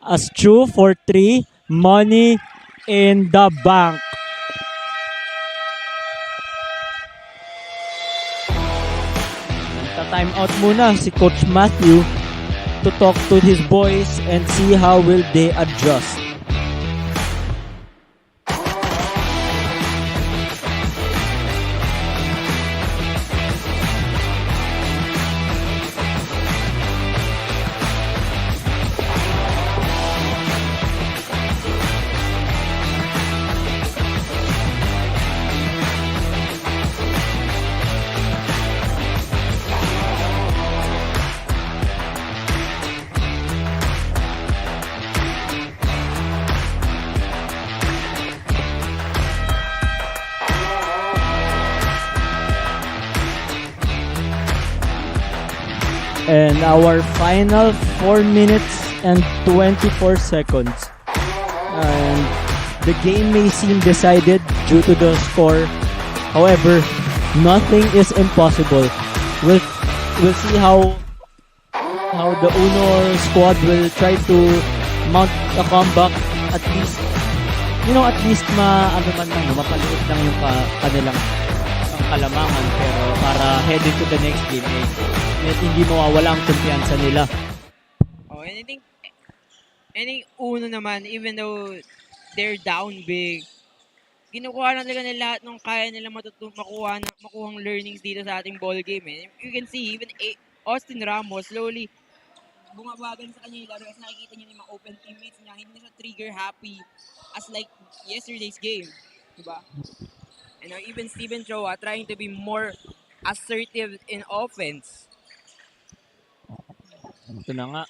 S2 for 3. Money in the bank. Time out muna si Coach Matthew to talk to his boys and see how will they adjust. And our final 4 minutes and 24 seconds. And the game may seem decided due to the score. However, nothing is impossible. We'll see how the Uno squad will try to mount a comeback. At least mapaliit lang yung kanilang ang kalamangan, pero para heading to the next game hindi mawawala ang kumpiyansa nila. Oh, and I think Uno naman, even though they're down big, kinukuha na talaga nila lahat ng kaya nila makuhang learnings dito sa ating ball game. Eh. You can see, even Austin Ramos slowly bumabagan sa kanya yung laro as nakikita niya yung mga open teammates niya, hindi na siya trigger happy as like yesterday's game. Diba? And now even Steven Choa trying to be more assertive in offense. Ito na nga.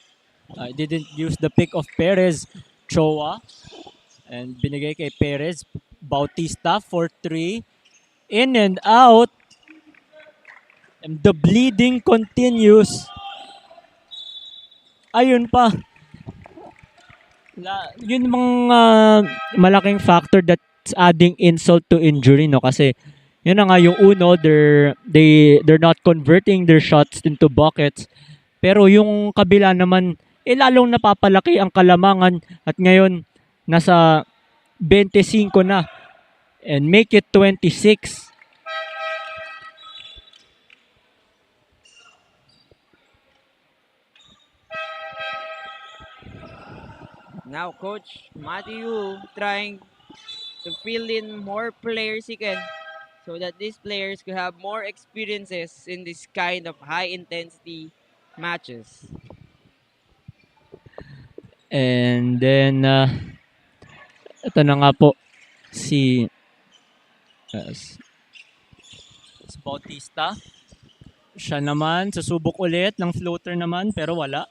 Didn't use the pick of Perez. Choa. And binigay kay Perez. Bautista for 3. In and out. And the bleeding continues. Ayun pa. Yun mga malaking factor that's adding insult to injury, no? Kasi yun na nga yung Uno, they're not converting their shots into buckets. Pero yung kabila naman, lalong napapalaki ang kalamangan at ngayon nasa 25 na and make it 26. Now Coach Matthew trying to fill in more players he can so that these players could have more experiences in this kind of high intensity matches. And then ito na nga po si Bautista. Siya naman susubok ulit ng floater naman pero wala.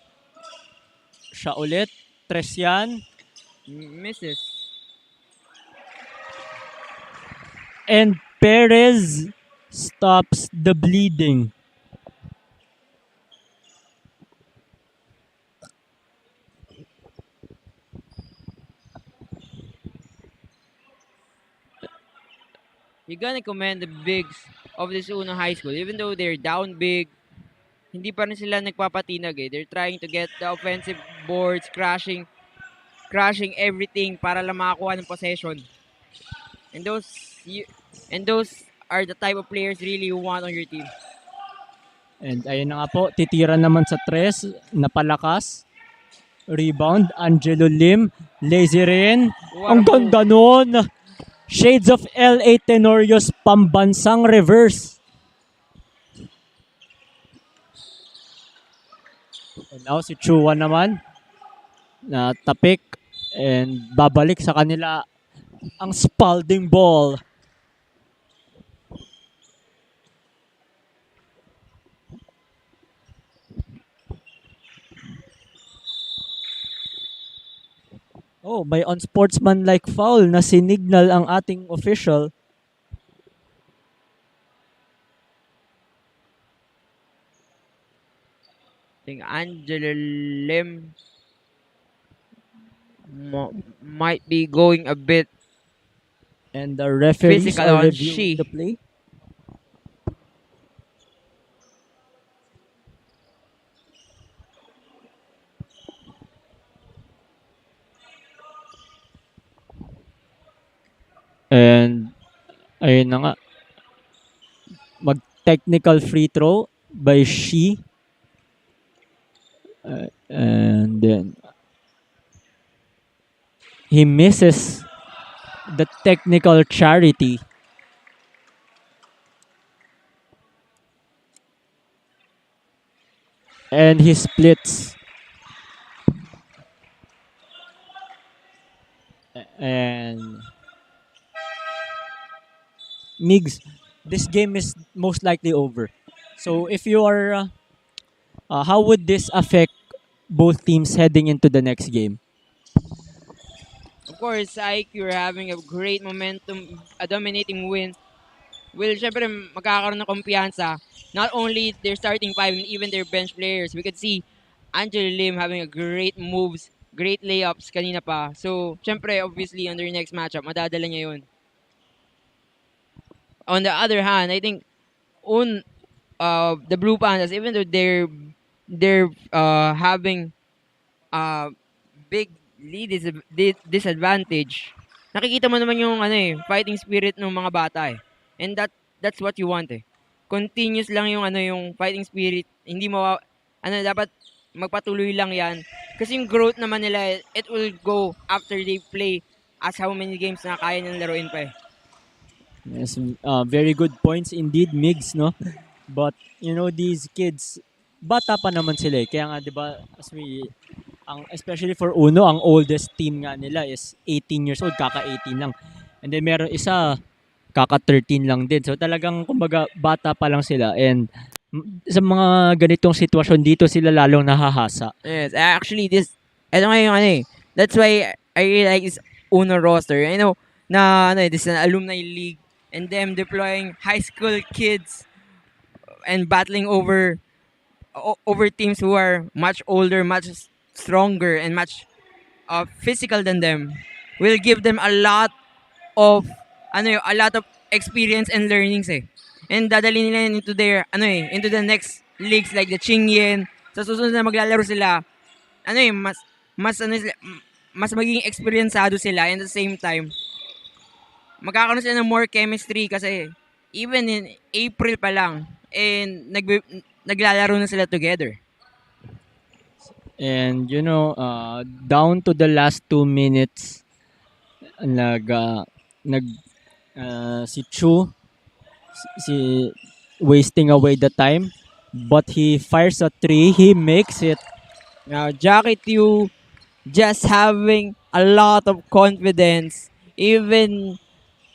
Siya ulit, tres yan. Misses. And Perez stops the bleeding. You gotta commend the bigs of this Uno High School. Even though they're down big, hindi pa rin sila nagpapatinag eh. They're trying to get the offensive boards crashing crashing everything para lang makakuha ng possession. And those are the type of players really you want on your team. And ayun na nga po, titira naman sa tres, napalakas. Rebound, Angelo Lim, lazy rin. What a Ang move. ganda nun! Shades of LA Tenorios, pambansang reverse. And now si Chua naman, na tapik and babalik sa kanila ang Spalding ball. Oh, may unsportsmanlike foul na sinignal ang ating official. I think Angelo Lim might be going a bit And the referees physical are on reviewing Shi. the play. And ayun na nga, mag-technical free throw by Shi. And then he misses the technical charity. And he splits. And Migs, this game is most likely over. So if you are, how would this affect both teams heading into the next game? Of course, iCure having a great momentum, a dominating win, will syempre magkakaroon ng kumpiyansa. Not only their starting five and even their bench players. We could see Angelo Lim having a great moves, great layups kanina pa. So, syempre, obviously, on their next matchup, madadala niya yun. On the other hand, I think the Blue Pandas, even though they're having big lead disadvantage, nakikita mo naman yung fighting spirit ng mga bata eh. And that's what you want eh. Continuous lang yung fighting spirit. Hindi mo dapat magpatuloy lang yan. Kasi yung growth naman nila, it will go after they play as how many games na kaya nilang laruin pa eh. Yes, very good points indeed, Migs, no? But, you know, these kids, bata pa naman sila eh. Kaya nga, di ba, especially for Uno, ang oldest team nga nila is 18 years old, kaka-18 lang. And then meron isa, kaka-13 lang din. So talagang, kumbaga, bata pa lang sila. And sa mga ganitong sitwasyon dito, sila lalong nahahasa. Yes, actually, ito nga yung that's why I really like this Uno roster. I know na this is an alumni league and them deploying high school kids and battling over teams who are much older, much stronger, and much physical than them will give them a lot of experience and learnings eh. And dadali nila into their into the next leagues like the Qingyan. Sa susunod na maglalaro sila, mas magiging experiencado sila, and at the same time magkakaroon sila ng more chemistry kasi even in April pa lang and naglalaro na sila together. And you know, down to the last 2 minutes, si Chu wasting away the time, but he fires a 3, he makes it. Now Jackie Tew just having a lot of confidence, even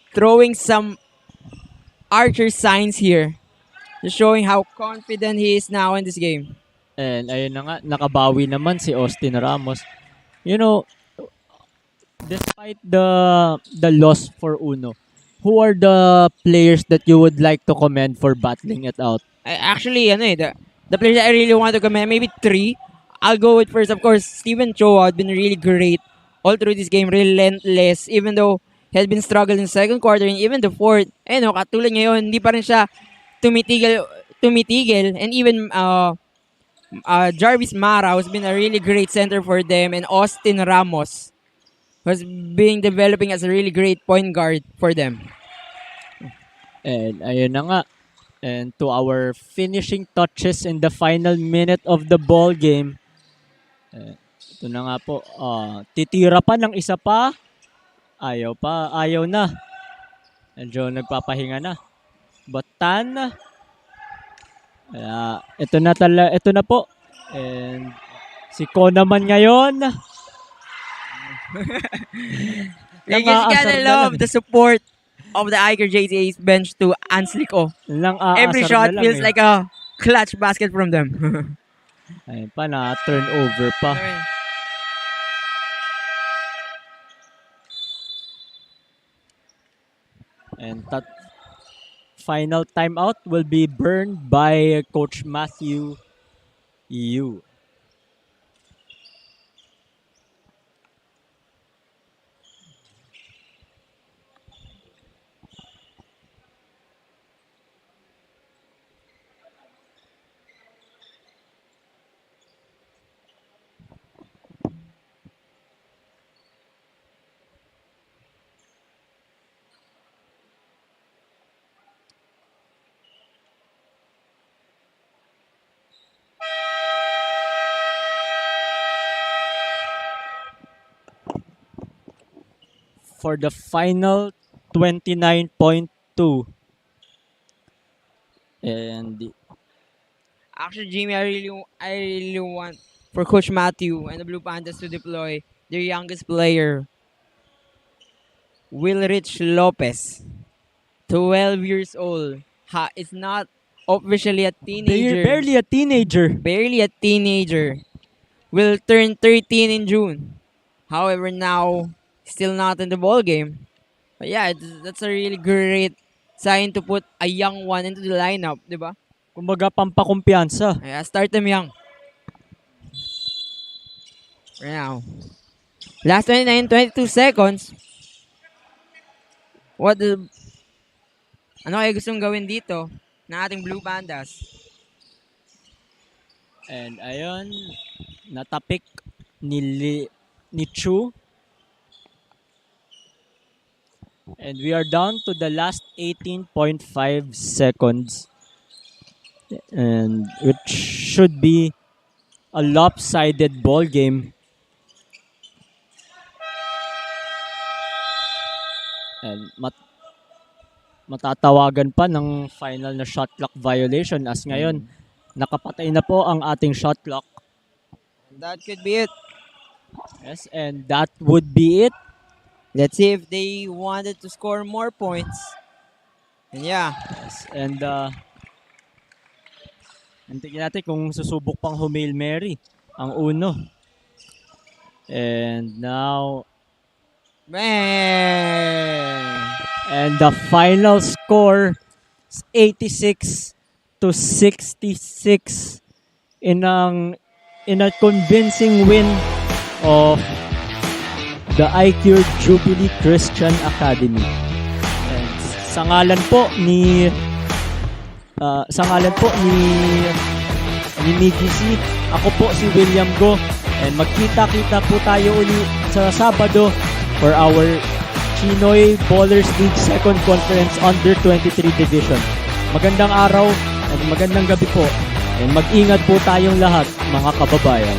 throwing some Archer signs here, just showing how confident he is now in this game. And ayun na nga, nakabawi naman si Austin Ramos. You know, despite the loss for Uno, who are the players that you would like to commend for battling it out? Actually, the players that I really want to commend, maybe 3. I'll go with first, of course, Steven Cho had been really great all through this game, relentless, even though he has been struggling in the second quarter and even the fourth. Katulad ngayon, hindi pa rin siya tumitigil. And even Jarvis Mara has been a really great center for them, and Austin Ramos who's being developing as a really great point guard for them. And ayun na nga. And to our finishing touches in the final minute of the ball game. Ito na nga po. Titira pa ng isa pa. Ayaw pa. Ayaw na. Medyo nagpapahinga na. Batan. Ito na po. And si Ko naman ngayon. You just gotta love the support of the iCure JCA's bench to Ansley Ko. Every shot feels like a clutch basket from them. Ayun pa na, turnover pa. And final timeout will be burned by Coach Matthew Yu. For the final 29.2. And actually, Jimmy, I really want for Coach Matthew and the Blue Panthers to deploy their youngest player, Willrich Lopez, 12 years old. It's not officially a teenager. Barely a teenager. Barely a teenager. Will turn 13 in June. However, now still not in the ball game. But yeah, that's a really great sign to put a young one into the lineup, di ba? Kumbaga pampakumpiyansa. Yeah, start them young. Right now. Last 22 seconds. Ano kaya gustong gawin dito ng ating Blue Pandas? And ayun, natapik ni Chu. And we are down to the last 18.5 seconds. And which should be a lopsided ball game. And matatawagan pa ng final na shot clock violation as ngayon nakapatay na po ang ating shot clock. That could be it. Yes, and that would be it. Let's see if they wanted to score more points. And yeah. Yes, and tingnan natin kung susubok pang Hail Mary ang Uno. And now bang! And the final score is 86-66 in a convincing win of the iCure Jubilee Christian Academy. And sa ngalan po ni Miggy C, ako po si William Go, and magkita-kita po tayo uli sa Sabado for our Chinoy Ballers League Second Conference Under 23 Division. Magandang araw at magandang gabi po, and mag-ingat po tayong lahat, mga kababayan.